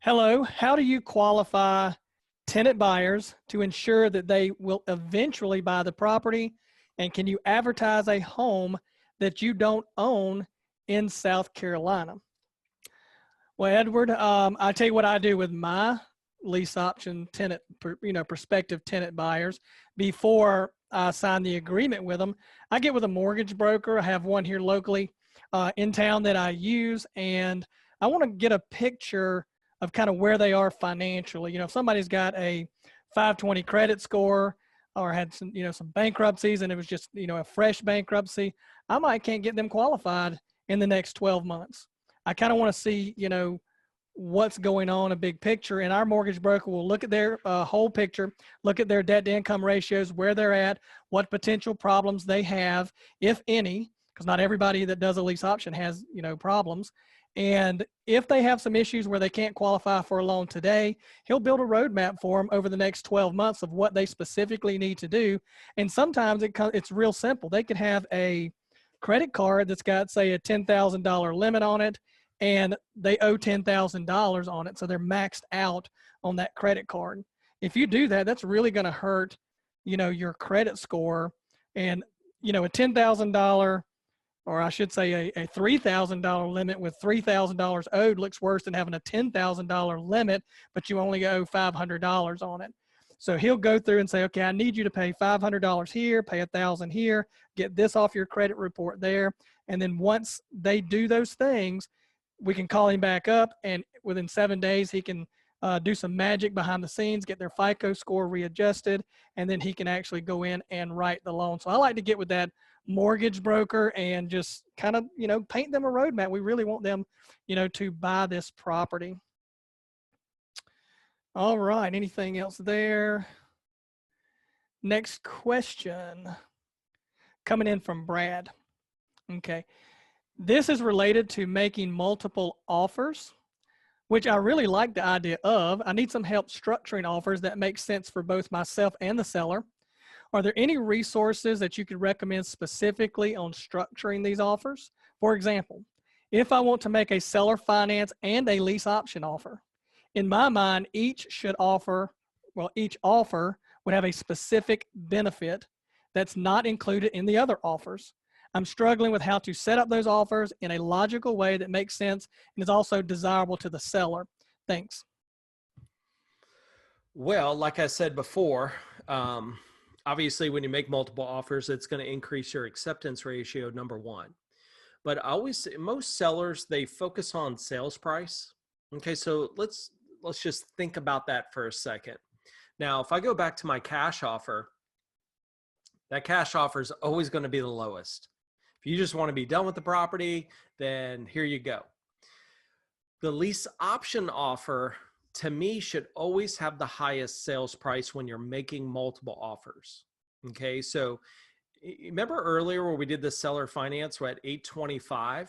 Hello, how do you qualify tenant buyers to ensure that they will eventually buy the property? And can you advertise a home that you don't own in South Carolina? Well, Edward, I'll tell you what I do with my lease option tenant, prospective tenant buyers before I sign the agreement with them. I get with a mortgage broker. I have one here locally in town that I use, and I want to get a picture of kind of where they are financially. If somebody's got a 520 credit score or had some, some bankruptcies, and it was just, a fresh bankruptcy, can't get them qualified in the next 12 months. I kind of want to see, what's going on, a big picture, and our mortgage broker will look at their whole picture, look at their debt to income ratios, where they're at, what potential problems they have, if any, because not everybody that does a lease option has, you know, problems. And if they have some issues where they can't qualify for a loan today, he'll build a roadmap for them over the next 12 months of what they specifically need to do. And sometimes it's real simple. They can have a credit card that's got, say, a $10,000 limit on it, and they owe $10,000 on it. So they're maxed out on that credit card. If you do that, that's really going to hurt, you know, your credit score. And, you know, a $10,000, or I should say a $3,000 limit with $3,000 owed looks worse than having a $10,000 limit, but you only owe $500 on it. So he'll go through and say, okay, I need you to pay $500 here, pay $1,000 here, get this off your credit report there. And then once they do those things, we can call him back up, and within 7 days, he can do some magic behind the scenes, get their FICO score readjusted, and then he can actually go in and write the loan. So I like to get with that mortgage broker and just kind of, you know, paint them a roadmap. We really want them, you know, to buy this property. All right, anything else there? Next question coming in from Brad. Okay, this is related to making multiple offers, which I really like the idea of. I need some help structuring offers that make sense for both myself and the seller. Are there any resources that you could recommend specifically on structuring these offers? For example, if I want to make a seller finance and a lease option offer, in my mind, each offer would have a specific benefit that's not included in the other offers. I'm struggling with how to set up those offers in a logical way that makes sense and is also desirable to the seller. Thanks. Well, like I said before, obviously when you make multiple offers, it's going to increase your acceptance ratio, number one. But I always say most sellers, they focus on sales price. Okay, so let's just think about that for a second. Now, if I go back to my cash offer, that cash offer is always going to be the lowest. If you just want to be done with the property, then here you go. The lease option offer, to me, should always have the highest sales price when you're making multiple offers. Okay, so remember earlier where we did the seller finance, we're at $825.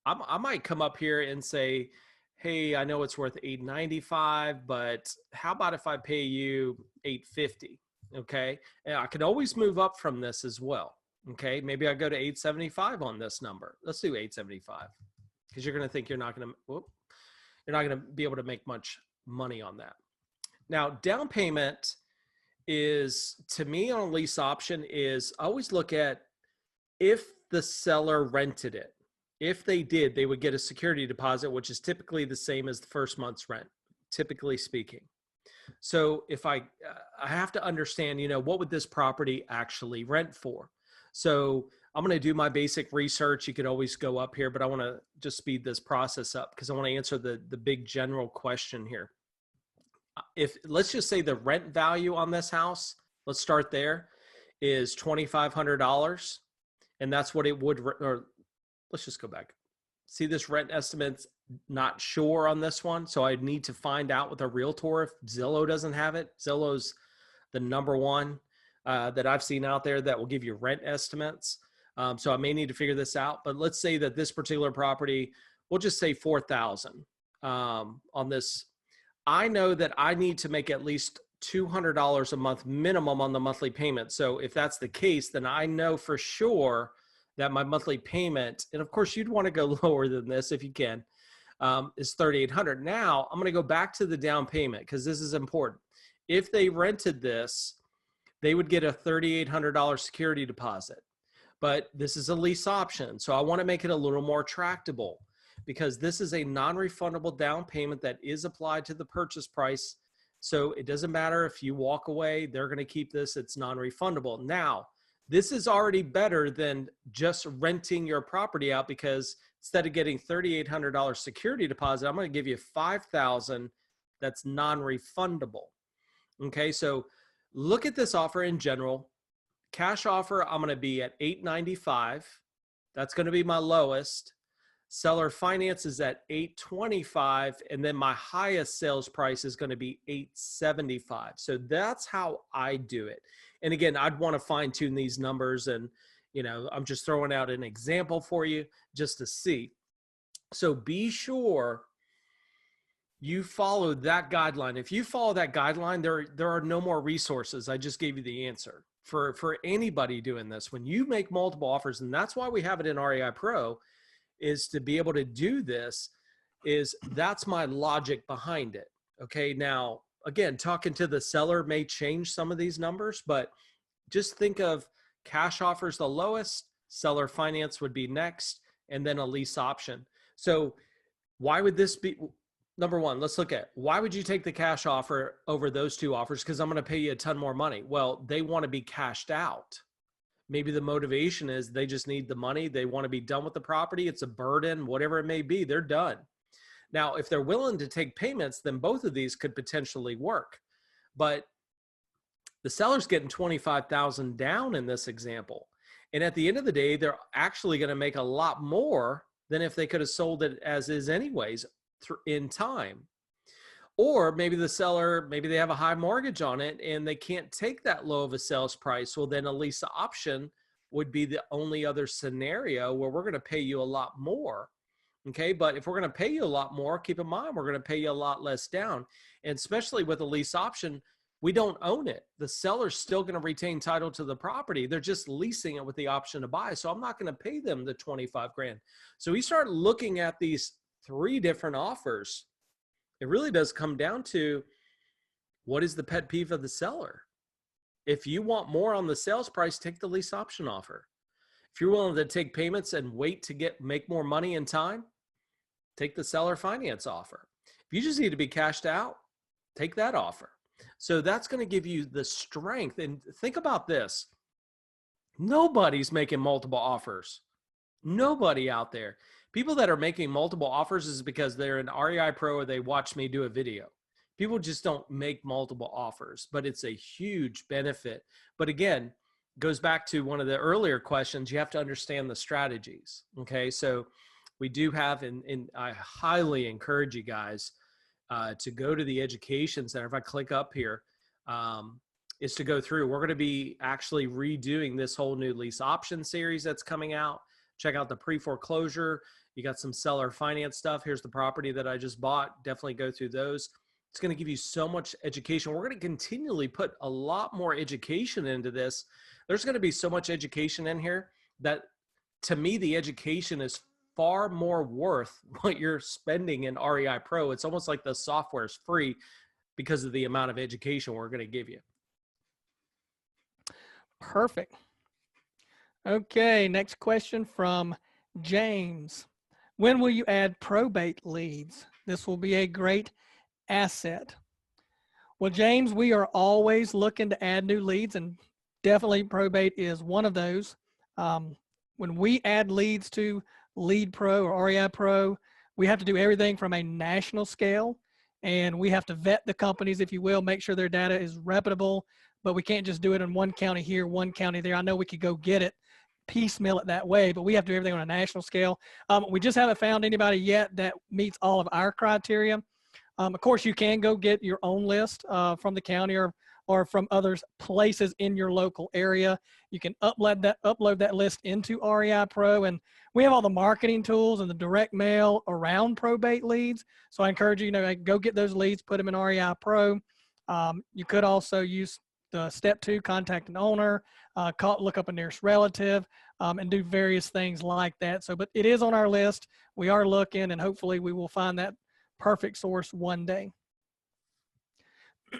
I might come up here and say, hey, I know it's worth $895, but how about if I pay you $850? Okay, and I could always move up from this as well. Okay, maybe I go to $875 on this number. Let's do $875 because you're going to think you're not going to be able to make much money on that. Now, down payment is, to me, on a lease option is, I always look at if the seller rented it. If they did, they would get a security deposit, which is typically the same as the first month's rent, typically speaking. So if I have to understand, you know, what would this property actually rent for? So I'm going to do my basic research. You could always go up here, but I want to just speed this process up because I want to answer the big general question here. If let's just say the rent value on this house, let's start there, is $2,500, and that's what it would, or let's just go back. See, this rent estimate's not sure on this one, so I need to find out with a realtor if Zillow doesn't have it. Zillow's the number one that I've seen out there that will give you rent estimates. So I may need to figure this out, but let's say that this particular property, we'll just say $4,000 on this. I know that I need to make at least $200 a month minimum on the monthly payment. So if that's the case, then I know for sure that my monthly payment, and of course you'd want to go lower than this if you can, is $3,800. Now I'm going to go back to the down payment because this is important. If they rented this, they would get a $3,800 security deposit, but this is a lease option. So I want to make it a little more tractable because this is a non-refundable down payment that is applied to the purchase price. So it doesn't matter if you walk away, they're going to keep this, it's non-refundable. Now, this is already better than just renting your property out because instead of getting $3,800 security deposit, I'm going to give you $5,000 that's non-refundable. Okay, so look at this offer in general. Cash offer, I'm going to be at $895. That's going to be my lowest. Seller finance is at $825, and then my highest sales price is going to be $875. So that's how I do it. And again, I'd want to fine tune these numbers, and I'm just throwing out an example for you just to see. So be sure you follow that guideline. If you follow that guideline, there are no more resources. I just gave you the answer for anybody doing this. When you make multiple offers, and that's why we have it in REIPro, is to be able to do this. That's my logic behind it. Okay. Now, again, talking to the seller may change some of these numbers, but just think of cash offers the lowest, seller finance would be next, and then a lease option. So why would this be? Number one, let's look at why would you take the cash offer over those two offers? Because I'm going to pay you a ton more money. Well, they want to be cashed out. Maybe the motivation is they just need the money. They want to be done with the property. It's a burden, whatever it may be, they're done. Now, if they're willing to take payments, then both of these could potentially work. But the seller's getting $25,000 down in this example. And at the end of the day, they're actually going to make a lot more than if they could have sold it as is anyways in time. Or maybe the seller, maybe they have a high mortgage on it and they can't take that low of a sales price. Well, then a lease option would be the only other scenario where we're going to pay you a lot more. Okay. But if we're going to pay you a lot more, keep in mind, we're going to pay you a lot less down. And especially with a lease option, we don't own it. The seller's still going to retain title to the property. They're just leasing it with the option to buy. So I'm not going to pay them the 25 grand. So we start looking at these three different offers. It really does come down to what is the pet peeve of the seller. If you want more on the sales price, take the lease option offer. If you're willing to take payments and wait to make more money in time, take the seller finance offer. If you just need to be cashed out, take that offer. So that's going to give you the strength. And think about this. Nobody's making multiple offers. Nobody out there. People that are making multiple offers is because they're in REIPro or they watch me do a video. People just don't make multiple offers, but it's a huge benefit. But again, goes back to one of the earlier questions. You have to understand the strategies. Okay. So we do have, and I highly encourage you guys to go to the education center. If I click up here, is to go through. We're going to be actually redoing this whole new lease option series that's coming out. Check out the pre-foreclosure. You got some seller finance stuff. Here's the property that I just bought. Definitely go through those. It's going to give you so much education. We're going to continually put a lot more education into this. There's going to be so much education in here that, to me, the education is far more worth what you're spending in REIPro. It's almost like the software is free because of the amount of education we're going to give you. Perfect. Okay, next question from James. When will you add probate leads? This will be a great asset. Well, James, we are always looking to add new leads, and definitely probate is one of those. When we add leads to LeadPro or REIPro, we have to do everything from a national scale, and we have to vet the companies, if you will, make sure their data is reputable, but we can't just do it in one county here, one county there. I know we could go get it, piecemeal it that way, but we have to do everything on a national scale. We just haven't found anybody yet that meets all of our criteria. Of course, you can go get your own list from the county or from other places in your local area. You can upload that list into REIPro, and we have all the marketing tools and the direct mail around probate leads. So I encourage you, go get those leads, put them in REIPro. You could also use the step 2, contact an owner, look up a nearest relative, and do various things like that. So, but it is on our list. We are looking, and hopefully we will find that perfect source one day.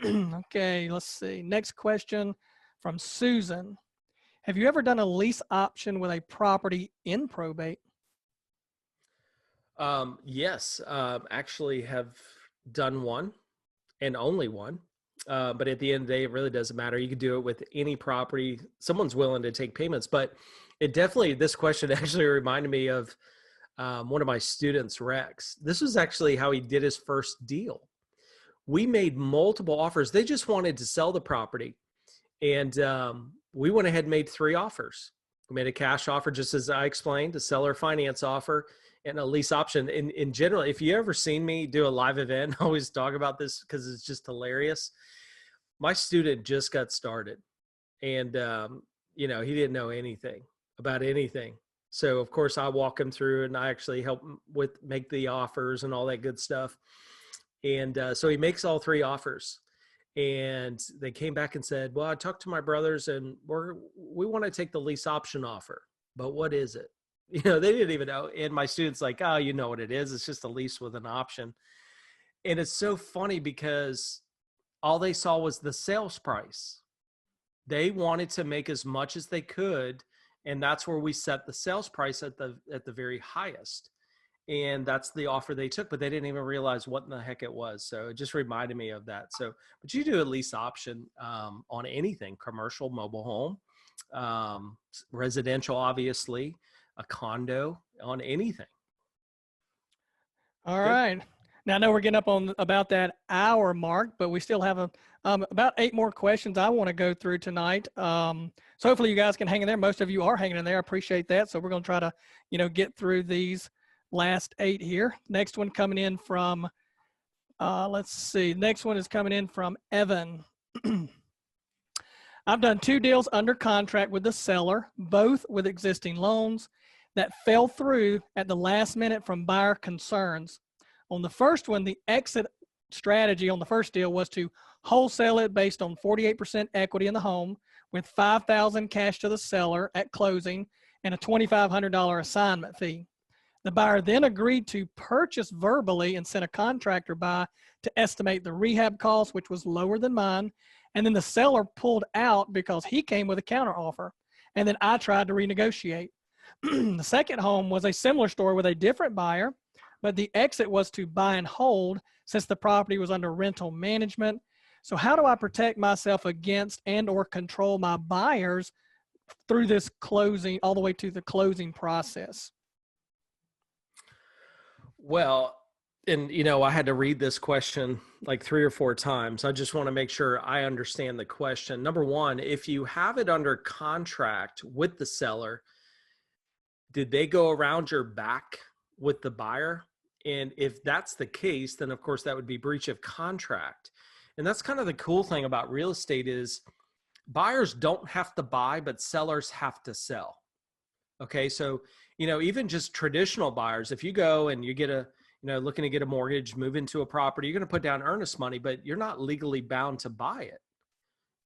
Okay, let's see. Next question from Susan. Have you ever done a lease option with a property in probate? Yes, actually have done one and only one. But at the end of the day, it really doesn't matter. You can do it with any property. Someone's willing to take payments, but it definitely, this question actually reminded me of one of my students, Rex. This was actually how he did his first deal. We made multiple offers. They just wanted to sell the property. And we went ahead and made 3 offers. We made a cash offer, just as I explained, a seller finance offer, and a lease option. In general, if you ever seen me do a live event, I always talk about this because it's just hilarious. My student just got started, and he didn't know anything about anything. So of course I walk him through, and I actually help him make the offers and all that good stuff. And so he makes all 3 offers, and they came back and said, well, I talked to my brothers, and we want to take the lease option offer, but what is it? They didn't even know. And my student's like, oh, you know what it is. It's just a lease with an option. And it's so funny because all they saw was the sales price. They wanted to make as much as they could. And that's where we set the sales price at the very highest. And that's the offer they took, but they didn't even realize what in the heck it was. So it just reminded me of that. So, but you do a lease option on anything, commercial, mobile home, residential, obviously, a condo, on anything. All right. Now I know we're getting up on about that hour mark, but we still have about 8 more questions I want to go through tonight. So hopefully you guys can hang in there. Most of you are hanging in there. I appreciate that. So we're going to try to, get through these last 8 here. Next one coming in from, let's see. Next one is coming in from Evan. I've done 2 deals under contract with the seller, both with existing loans that fell through at the last minute from buyer concerns. On the first one, the exit strategy on the first deal was to wholesale it based on 48% equity in the home with $5,000 cash to the seller at closing and a $2,500 assignment fee. The buyer then agreed to purchase verbally and sent a contractor by to estimate the rehab cost, which was lower than mine. And then the seller pulled out because he came with a counteroffer. And then I tried to renegotiate. The second home was a similar story with a different buyer, but the exit was to buy and hold since the property was under rental management. So how do I protect myself against and or control my buyers through this closing, all the way to the closing process? Well, and I had to read this question like 3 or 4 times. I just want to make sure I understand the question. Number one, if you have it under contract with the seller, did they go around your back with the buyer? And if that's the case, then of course that would be breach of contract. And that's kind of the cool thing about real estate is buyers don't have to buy, but sellers have to sell. Okay. So, even just traditional buyers, if you go and you get looking to get a mortgage, move into a property, you're going to put down earnest money, but you're not legally bound to buy it.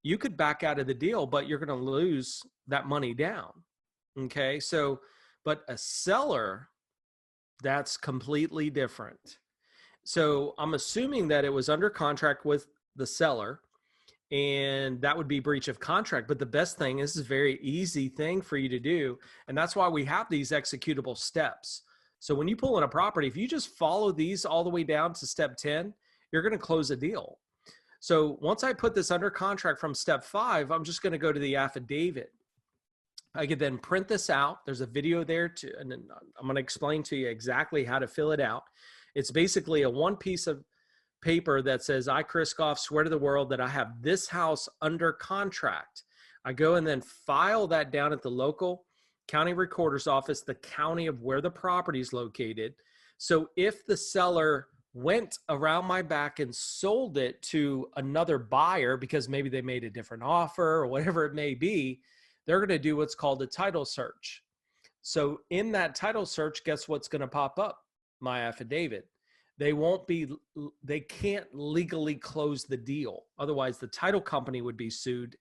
You could back out of the deal, but you're going to lose that money down. Okay. So, but a seller, that's completely different. So I'm assuming that it was under contract with the seller, and that would be breach of contract. But the best thing is, a very easy thing for you to do. And that's why we have these executable steps. So when you pull in a property, if you just follow these all the way down to step 10, you're going to close a deal. So once I put this under contract from step 5, I'm just going to go to the affidavit. I could then print this out. There's a video there and then I'm going to explain to you exactly how to fill it out. It's basically a 1 piece of paper that says, I, Chris Goff, swear to the world that I have this house under contract. I go and then file that down at the local county recorder's office, the county of where the property is located. So if the seller went around my back and sold it to another buyer because maybe they made a different offer or whatever it may be, they're going to do what's called a title search. So in that title search, guess what's going to pop up? My affidavit. They can't legally close the deal. Otherwise, the title company would be sued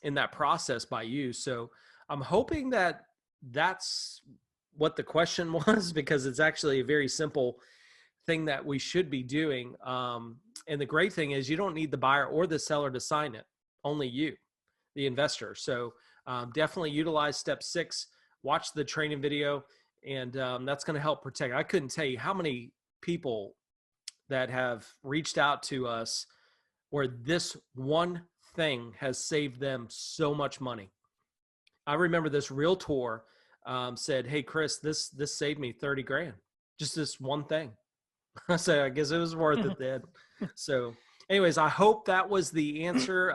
in that process by you. So I'm hoping that that's what the question was, because it's actually a very simple thing that we should be doing. And the great thing is you don't need the buyer or the seller to sign it, only you, the investor. So definitely utilize step 6, watch the training video, and that's going to help protect. I couldn't tell you how many people that have reached out to us where this one thing has saved them so much money. I remember this realtor said, hey, Chris, this saved me 30 grand, just this one thing. So I guess it was worth it then. So anyways, I hope that was the answer.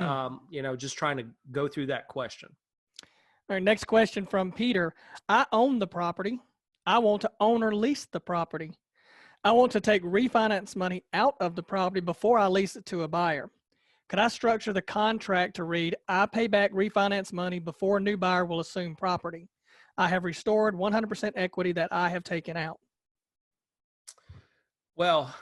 Just trying to go through that question. All right, next question from Peter. I own the property. I want to own or lease the property. I want to take refinance money out of the property before I lease it to a buyer. Could I structure the contract to read, I pay back refinance money before a new buyer will assume property. I have restored 100% equity that I have taken out. Well,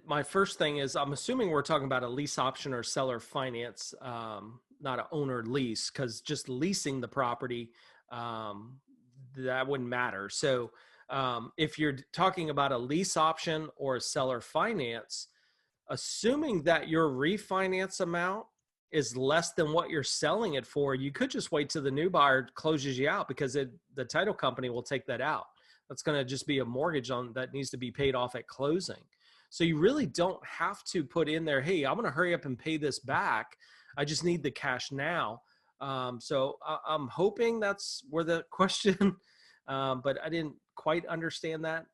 my first thing is I'm assuming we're talking about a lease option or seller finance, not an owner lease, because just leasing the property, that wouldn't matter. So if you're talking about a lease option or a seller finance, assuming that your refinance amount is less than what you're selling it for, you could just wait till the new buyer closes you out, because the title company will take that out. That's going to just be a mortgage on that needs to be paid off at closing. So you really don't have to put in there, hey, I'm going to hurry up and pay this back. I just need the cash now. So I'm hoping that's where the question, but I didn't quite understand that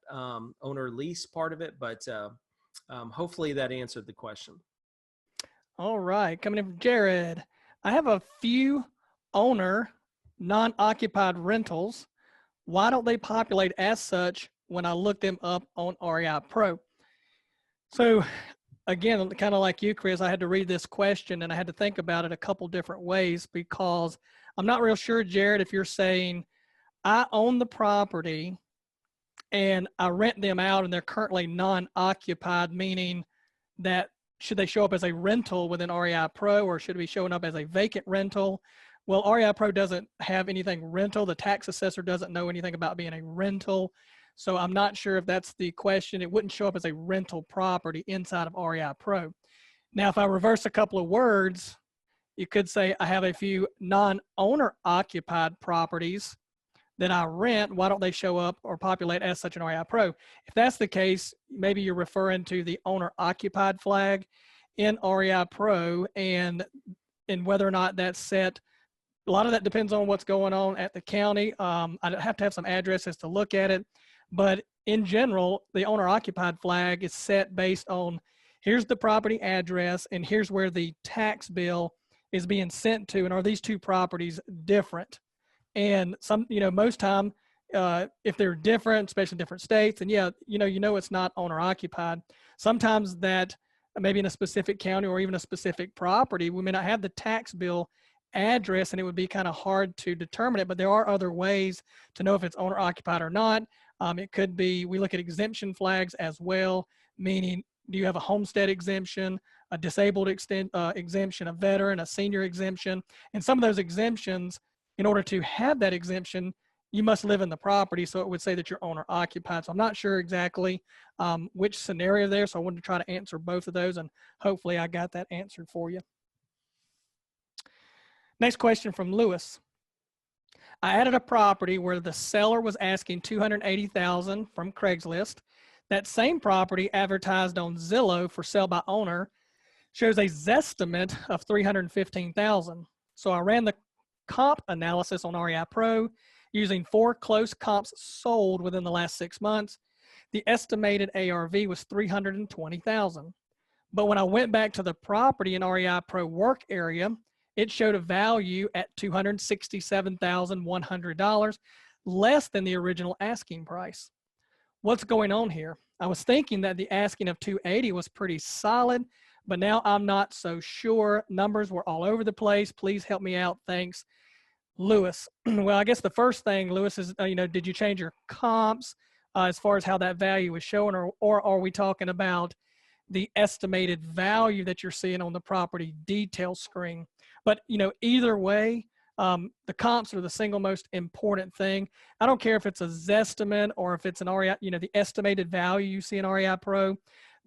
owner lease part of it, but hopefully that answered the question. All right, coming in from Jared. I have a few owner non-occupied rentals. Why don't they populate as such when I look them up on REIPro? So again, kind of like you, Chris, I had to read this question and I had to think about it a couple different ways, because I'm not real sure, Jared, if you're saying I own the property and I rent them out and they're currently non-occupied, meaning that should they show up as a rental within REIPro, or should it be showing up as a vacant rental? Well, REIPro doesn't have anything rental. The tax assessor doesn't know anything about being a rental. So I'm not sure if that's the question. It wouldn't show up as a rental property inside of REIPro. Now, if I reverse a couple of words, you could say I have a few non-owner occupied properties that I rent. Why don't they show up or populate as such in REIPro? If that's the case, maybe you're referring to the owner occupied flag in REIPro, and whether or not that's set. A lot of that depends on what's going on at the county. I'd have to have some addresses to look at it, but in general, the owner occupied flag is set based on here's the property address and here's where the tax bill is being sent to, and are these two properties different? And some, most time, if they're different, especially in different states, and it's not owner occupied. Sometimes that maybe in a specific county or even a specific property, we may not have the tax bill address, and it would be kind of hard to determine it, but there are other ways to know if it's owner occupied or not. It could be, we look at exemption flags as well, meaning do you have a homestead exemption, a disabled exemption, a veteran, a senior exemption, and some of those exemptions, in order to have that exemption, you must live in the property, so it would say that you're owner occupied. So I'm not sure exactly which scenario there, so I wanted to try to answer both of those, and hopefully I got that answered for you. Next question from Lewis. I added a property where the seller was asking $280,000 from Craigslist. That same property advertised on Zillow for sale by owner shows a zestimate of $315,000. So I ran the comp analysis on REIPro using 4 close comps sold within the last 6 months. The estimated ARV was $320,000. But when I went back to the property in REIPro work area, it showed a value at $267,100, less than the original asking price. What's going on here? I was thinking that the asking of $280 was pretty solid, but now I'm not so sure. Numbers were all over the place. Please help me out. Thanks, Lewis. Well, I guess the first thing, Lewis, is, did you change your comps as far as how that value is showing, or are we talking about the estimated value that you're seeing on the property detail screen? But, either way, the comps are the single most important thing. I don't care if it's a zestimate or if it's an REI, the estimated value you see in REIPro.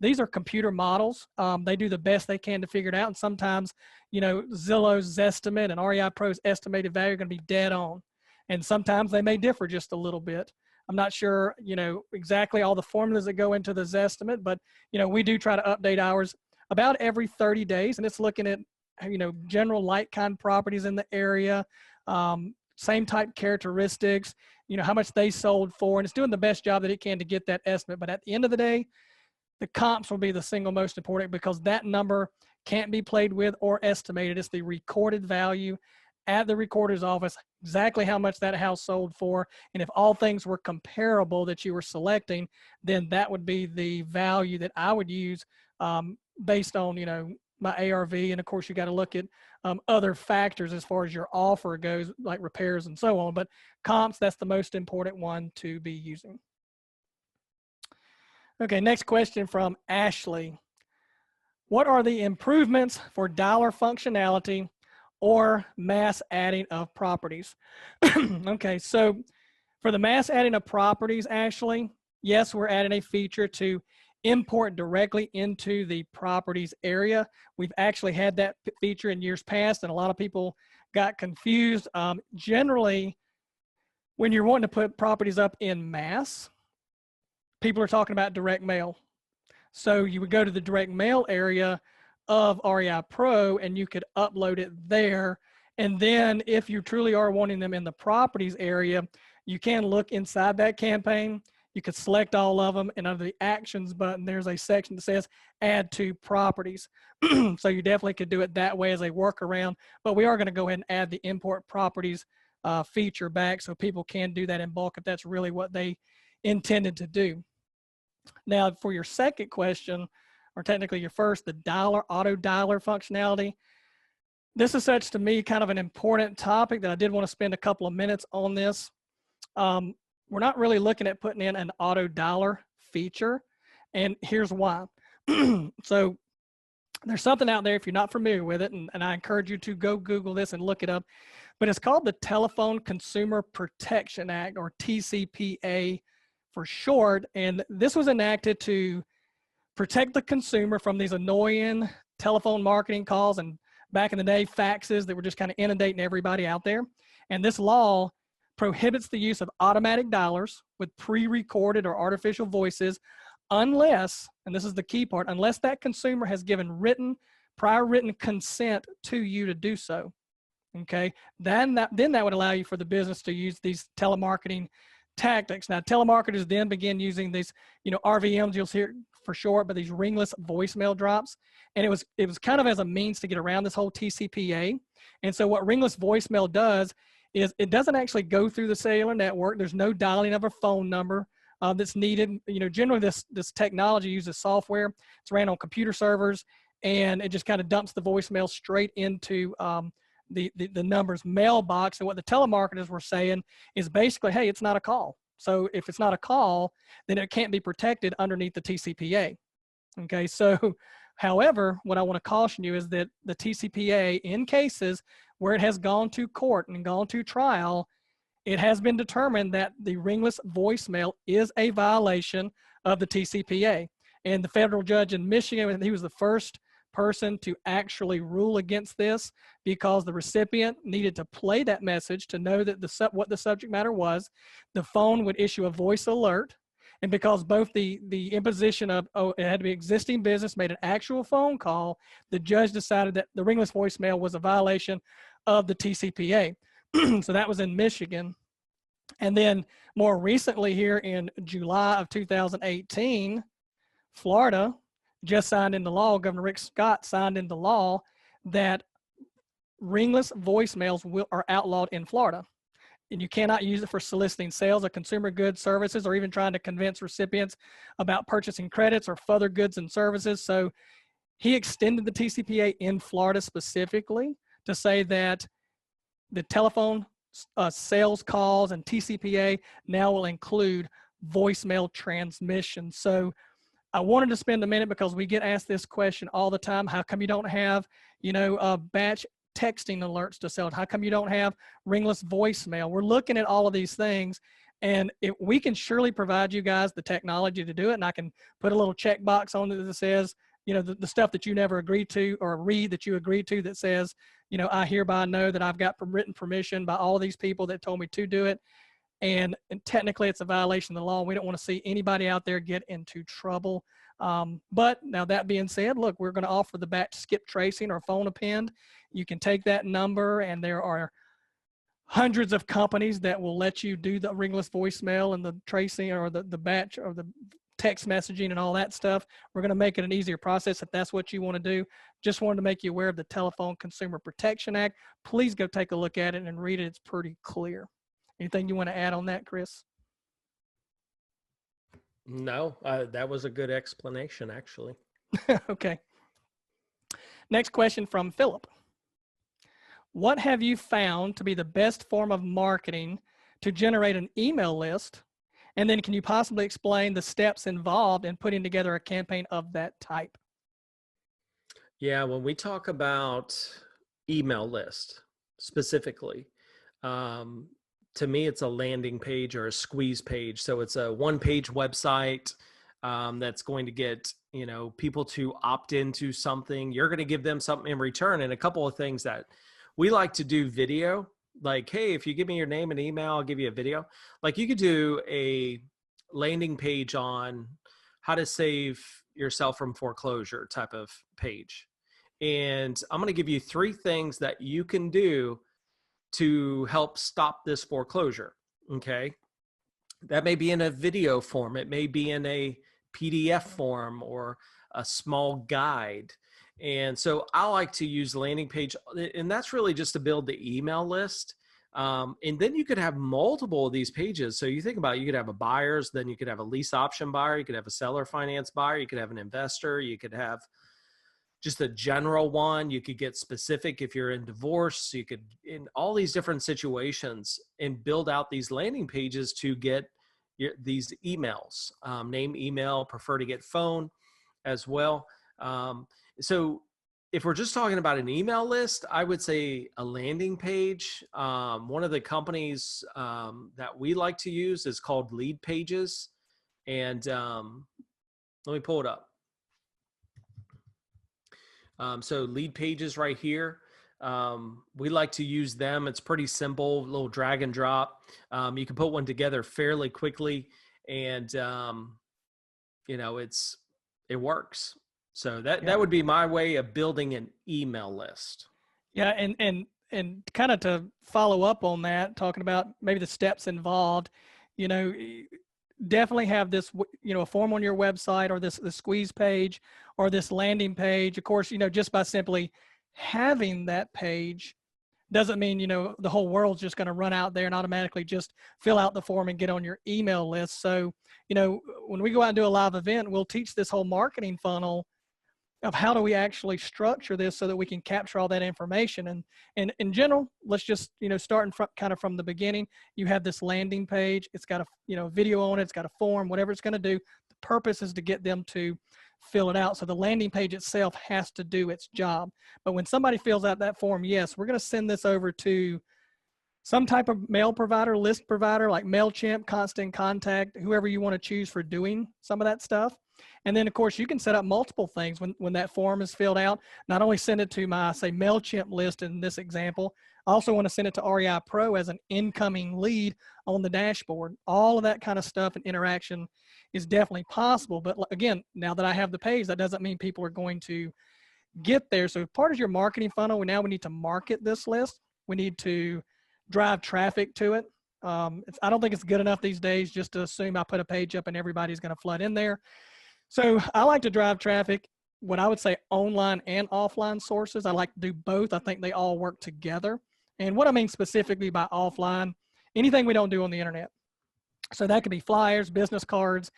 These are computer models. They do the best they can to figure it out. And sometimes, Zillow's estimate and REIPro's estimated value are going to be dead on. And sometimes they may differ just a little bit. I'm not sure, exactly all the formulas that go into the zestimate, but, we do try to update ours about every 30 days. And it's looking at, general like kind properties in the area, same type characteristics, how much they sold for, and it's doing the best job that it can to get that estimate. But at the end of the day, the comps will be the single most important, because that number can't be played with or estimated. It's the recorded value at the recorder's office exactly how much that house sold for. And if all things were comparable that you were selecting, then that would be the value that I would use based on, you know, my ARV. And of course, you got to look at other factors as far as your offer goes, like repairs and so on. But comps, that's the most important one to be using. Okay, next question from Ashley. What are the improvements for dollar functionality or mass adding of properties? Okay, so for the mass adding of properties, Ashley, yes, we're adding a feature to import directly into the properties area. We've actually had that feature in years past, and a lot of people got confused. Generally, when you're wanting to put properties up in mass, people are talking about direct mail. So you would go to the direct mail area of REIPro and you could upload it there. And then if you truly are wanting them in the properties area, you can look inside that campaign. You could select all of them, and under the actions button, there's a section that says add to properties. So you definitely could do it that way as a workaround, but we are going to go ahead and add the import properties feature back so people can do that in bulk if that's really what they intended to do. Now, for your second question, or technically your first, the auto dialer functionality. This is such, to me, kind of an important topic that I did want to spend a couple of minutes on this. We're not really looking at putting in an auto dialer feature, and here's why. So there's something out there, if you're not familiar with it, and I encourage you to go Google this and look it up, but it's called the Telephone Consumer Protection Act, or TCPA for short, and this was enacted to protect the consumer from these annoying telephone marketing calls and, back in the day, faxes that were just kind of inundating everybody out there. And this law prohibits the use of automatic dialers with pre-recorded or artificial voices unless, and this is the key part, unless that consumer has given prior written consent to you to do so. Okay, then that would allow you for the business to use these telemarketing tactics. Now, telemarketers then begin using these, you know, RVMs, you'll hear for short, but these ringless voicemail drops. And it was kind of as a means to get around this whole TCPA. And so what ringless voicemail does is it doesn't actually go through the cellular network. There's no dialing of a phone number that's needed. You know, generally this technology uses software. It's ran on computer servers, and it just kind of dumps the voicemail straight into the number's mailbox. And what the telemarketers were saying is basically, hey, it's not a call. So if it's not a call, then it can't be protected underneath the TCPA. Okay, so however, what I want to caution you is that the TCPA, in cases where it has gone to court and gone to trial, it has been determined that the ringless voicemail is a violation of the TCPA. And the federal judge in Michigan, he was the first person to actually rule against this because the recipient needed to play that message to know that what the subject matter was. The phone would issue a voice alert, and because both the imposition of, it had to be existing business made an actual phone call, the judge decided that the ringless voicemail was a violation of the TCPA. So that was in Michigan. And then more recently, here in July of 2018, Florida just signed into law, Governor Rick Scott signed into law that ringless voicemails are outlawed in Florida. And you cannot use it for soliciting sales of consumer goods, services, or even trying to convince recipients about purchasing credits or further goods and services. So he extended the TCPA in Florida specifically to say that the telephone sales calls and TCPA now will include voicemail transmission. So I wanted to spend a minute because we get asked this question all the time. How come you don't have, you know, batch texting alerts to sell? How come you don't have ringless voicemail? We're looking at all of these things, and we can surely provide you guys the technology to do it. And I can put a little checkbox on it that says, you know, the stuff that you never agreed to, or read that you agreed to, that says, you know, I hereby know that I've got written permission by all these people that told me to do it. And technically it's a violation of the law. We don't want to see anybody out there get into trouble. But now that being said, look, we're going to offer the batch skip tracing or phone append. You can take that number, and there are hundreds of companies that will let you do the ringless voicemail and the tracing or the batch or the text messaging and all that stuff. We're going to make it an easier process if that's what you want to do. Just wanted to make you aware of the Telephone Consumer Protection Act. Please go take a look at it and read it. It's pretty clear. Anything you want to add on that, Chris? No, that was a good explanation, actually. Okay. Next question from Philip. What have you found to be the best form of marketing to generate an email list? And then can you possibly explain the steps involved in putting together a campaign of that type? Yeah, when we talk about email list specifically, to me, it's a landing page or a squeeze page. So it's a one-page website that's going to get, people to opt into something. You're going to give them something in return. And a couple of things that we like to do video, like, hey, if you give me your name and email, I'll give you a video. Like you could do a landing page on how to save yourself from foreclosure type of page. And I'm going to give you 3 things that you can do to help stop this foreclosure. Okay. That may be in a video form. It may be in a PDF form or a small guide. And so I like to use landing page, and that's really just to build the email list. And then you could have multiple of these pages. So you think about it, you could have a buyer's, then you could have a lease option buyer, you could have a seller finance buyer, you could have an investor, you could have just a general one. You could get specific if you're in divorce. You could, in all these different situations, and build out these landing pages to get these emails, name, email, prefer to get phone as well. So if we're just talking about an email list, I would say a landing page. One of the companies that we like to use is called Lead Pages. And let me pull it up. So Lead Pages right here. We like to use them. It's pretty simple, little drag and drop. You can put one together fairly quickly, and it works. So that would be my way of building an email list. Yeah, and kind of to follow up on that, talking about maybe the steps involved, definitely have this, a form on your website, or the squeeze page, or this landing page. Of course, just by simply having that page doesn't mean, the whole world's just going to run out there and automatically just fill out the form and get on your email list. So, when we go out and do a live event, we'll teach this whole marketing funnel of how do we actually structure this so that we can capture all that information. And in general, let's just, starting from kind of from the beginning, you have this landing page. It's got a, video on it. It's got a form, whatever it's going to do. The purpose is to get them to fill it out. So the landing page itself has to do its job. But when somebody fills out that form, yes, we're going to send this over to some type of mail provider, list provider, like MailChimp, Constant Contact, whoever you want to choose for doing some of that stuff. And then, of course, you can set up multiple things when that form is filled out. Not only send it to my, say, MailChimp list in this example, I also want to send it to REIPro as an incoming lead on the dashboard. All of that kind of stuff and interaction is definitely possible. But again, now that I have the page, that doesn't mean people are going to get there. So part of your marketing funnel, now we need to market this list. We need to drive traffic to it. I don't think it's good enough these days just to assume I put a page up and everybody's going to flood in there. So I like to drive traffic, what I would say online and offline sources. I like to do both. I think they all work together. And what I mean specifically by offline, anything we don't do on the internet. So that could be flyers, business cards.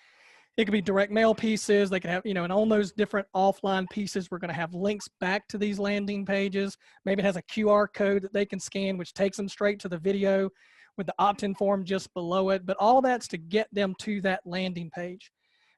It could be direct mail pieces. They can have, and on those different offline pieces, we're going to have links back to these landing pages. Maybe it has a QR code that they can scan, which takes them straight to the video with the opt-in form just below it. But all that's to get them to that landing page.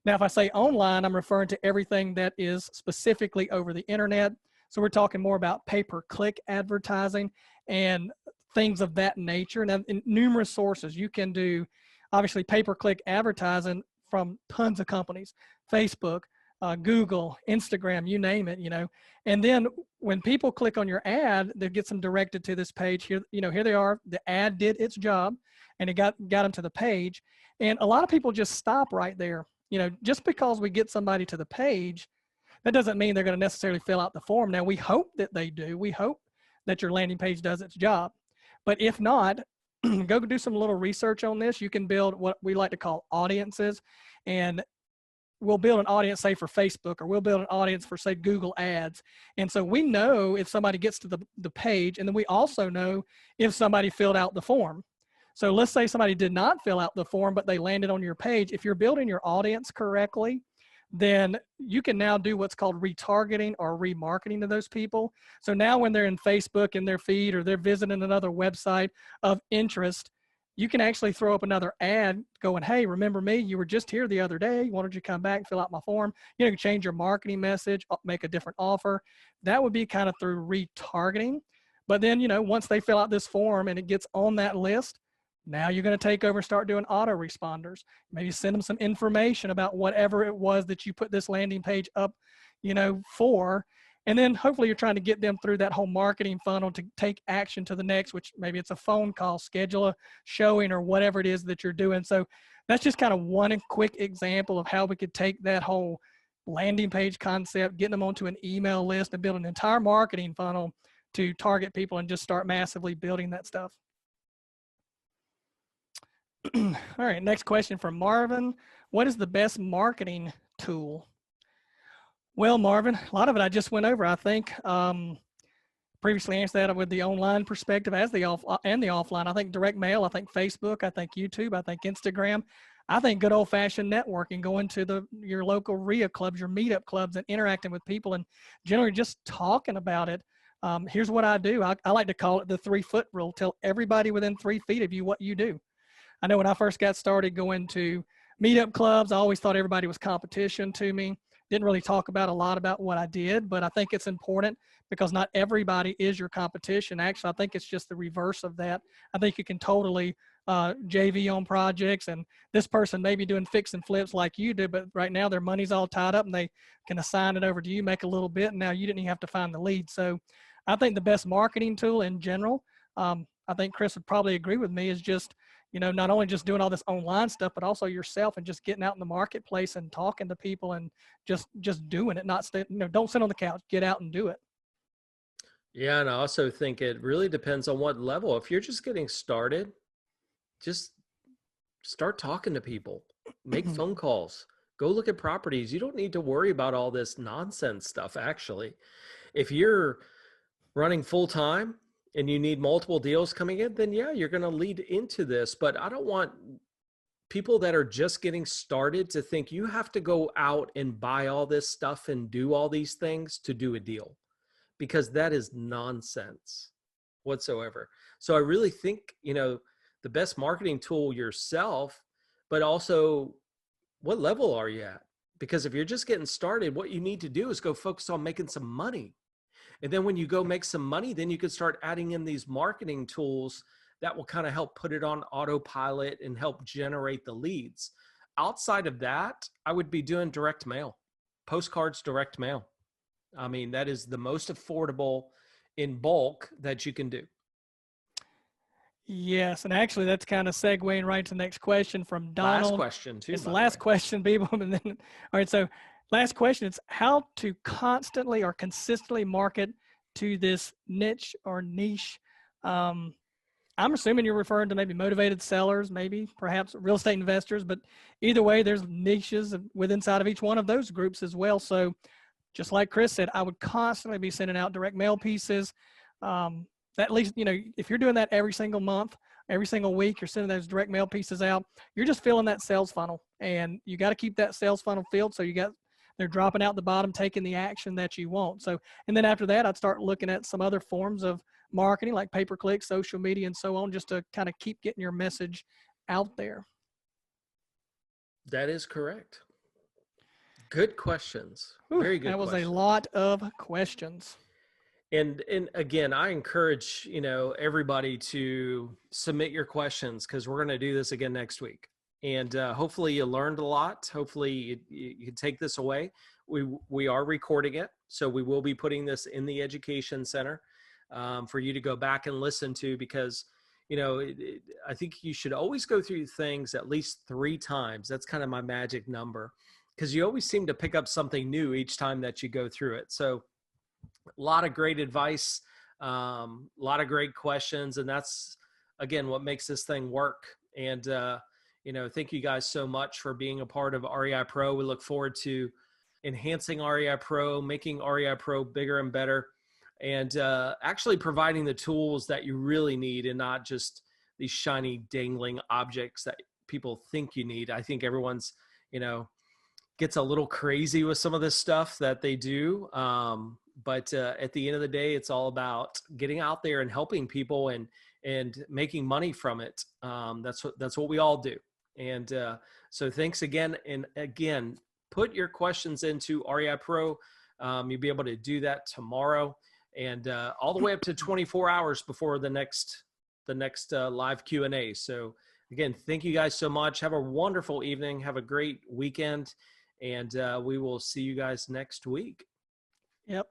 Now, if I say online, I'm referring to everything that is specifically over the internet. So we're talking more about pay-per-click advertising and things of that nature. And in numerous sources, you can do, obviously, pay-per-click advertising from tons of companies, Facebook, Google, Instagram, you name it, And then when people click on your ad, that gets them directed to this page here. Here they are. The ad did its job, and it got them to the page. And a lot of people just stop right there. Just because we get somebody to the page, that doesn't mean they're going to necessarily fill out the form. Now, we hope that they do. We hope that your landing page does its job. But if not, go do some little research on this. You can build what we like to call audiences. And we'll build an audience, say for Facebook, or we'll build an audience for, say, Google Ads. And so we know if somebody gets to the page, and then we also know if somebody filled out the form. So let's say somebody did not fill out the form, but they landed on your page. If you're building your audience correctly, then you can now do what's called retargeting or remarketing to those people. So now when they're in Facebook in their feed, or they're visiting another website of interest, you can actually throw up another ad going, hey, remember me? You were just here the other day. Why don't you come back and fill out my form? You can change your marketing message, make a different offer. That would be kind of through retargeting. But then, once they fill out this form and it gets on that list, now you're going to take over and start doing autoresponders. Maybe send them some information about whatever it was that you put this landing page up, for. And then hopefully you're trying to get them through that whole marketing funnel to take action to the next, which maybe it's a phone call, schedule a showing, or whatever it is that you're doing. So that's just kind of one quick example of how we could take that whole landing page concept, getting them onto an email list, and build an entire marketing funnel to target people and just start massively building that stuff. All right, next question from Marvin. What is the best marketing tool? Well, Marvin, a lot of it I just went over. I think previously answered that with the online perspective and the offline. I think direct mail, I think Facebook, I think YouTube, I think Instagram. I think good old-fashioned networking, going to your local REIA clubs, your meetup clubs, and interacting with people, and generally just talking about it. Here's what I do. I like to call it the 3-foot rule. Tell everybody within 3 feet of you what you do. I know when I first got started going to meetup clubs, I always thought everybody was competition to me. Didn't really talk about a lot about what I did, but I think it's important because not everybody is your competition. Actually, I think it's just the reverse of that. I think you can totally JV on projects, and this person may be doing fix and flips like you do, but right now their money's all tied up and they can assign it over to you, make a little bit, and now you didn't even have to find the lead. So I think the best marketing tool in general, I think Chris would probably agree with me, is just not only just doing all this online stuff, but also yourself and just getting out in the marketplace and talking to people and just doing it, not stay, don't sit on the couch, get out and do it. Yeah. And I also think it really depends on what level. If you're just getting started, just start talking to people, make phone calls, go look at properties. You don't need to worry about all this nonsense stuff. Actually, if you're running full time and you need multiple deals coming in, then yeah, you're going to lead into this. But I don't want people that are just getting started to think you have to go out and buy all this stuff and do all these things to do a deal, because that is nonsense whatsoever. So I really think, the best marketing tool yourself, but also what level are you at? Because if you're just getting started, what you need to do is go focus on making some money. And then when you go make some money, then you can start adding in these marketing tools that will kind of help put it on autopilot and help generate the leads. Outside of that, I would be doing direct mail, postcards, direct mail. I mean, that is the most affordable in bulk that you can do. Yes, and actually that's kind of segueing right to the next question from Donald. Last question too. It's the last question, people. And then, all right, so last question is how to constantly or consistently market to this niche or niche. I'm assuming you're referring to maybe motivated sellers, maybe perhaps real estate investors, but either way, there's niches inside of each one of those groups as well. So just like Chris said, I would constantly be sending out direct mail pieces. At least, if you're doing that every single month, every single week, you're sending those direct mail pieces out, you're just filling that sales funnel, and you got to keep that sales funnel filled. So they're dropping out the bottom, taking the action that you want. So, and then after that, I'd start looking at some other forms of marketing like pay-per-click, social media, and so on, just to kind of keep getting your message out there. That is correct. Good questions. Whew, very good That was questions. a lot of questions. And again, I encourage, everybody to submit your questions, because we're going to do this again next week. And hopefully you learned a lot. Hopefully you can take this away. We are recording it, so we will be putting this in the education center for you to go back and listen to, because, I think you should always go through things at least 3 times. That's kind of my magic number, because you always seem to pick up something new each time that you go through it. So a lot of great advice, a lot of great questions. And that's, again, what makes this thing work. And, thank you guys so much for being a part of REIPro. We look forward to enhancing REIPro, making REIPro bigger and better, and actually providing the tools that you really need, and not just these shiny dangling objects that people think you need. I think everyone's, gets a little crazy with some of this stuff that they do. But at the end of the day, it's all about getting out there and helping people and making money from it. That's what we all do. And so thanks again. And again, put your questions into REIPro. You'll be able to do that tomorrow, and all the way up to 24 hours before the next live Q&A. So again, thank you guys so much. Have a wonderful evening. Have a great weekend. And we will see you guys next week. Yep.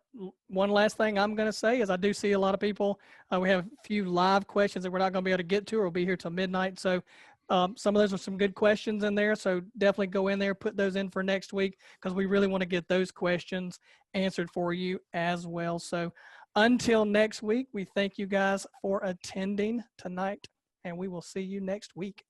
One last thing I'm going to say is I do see a lot of people. We have a few live questions that we're not going to be able to get to, or we'll be here till midnight. So some of those are some good questions in there. So definitely go in there, put those in for next week, because we really want to get those questions answered for you as well. So until next week, we thank you guys for attending tonight, and we will see you next week.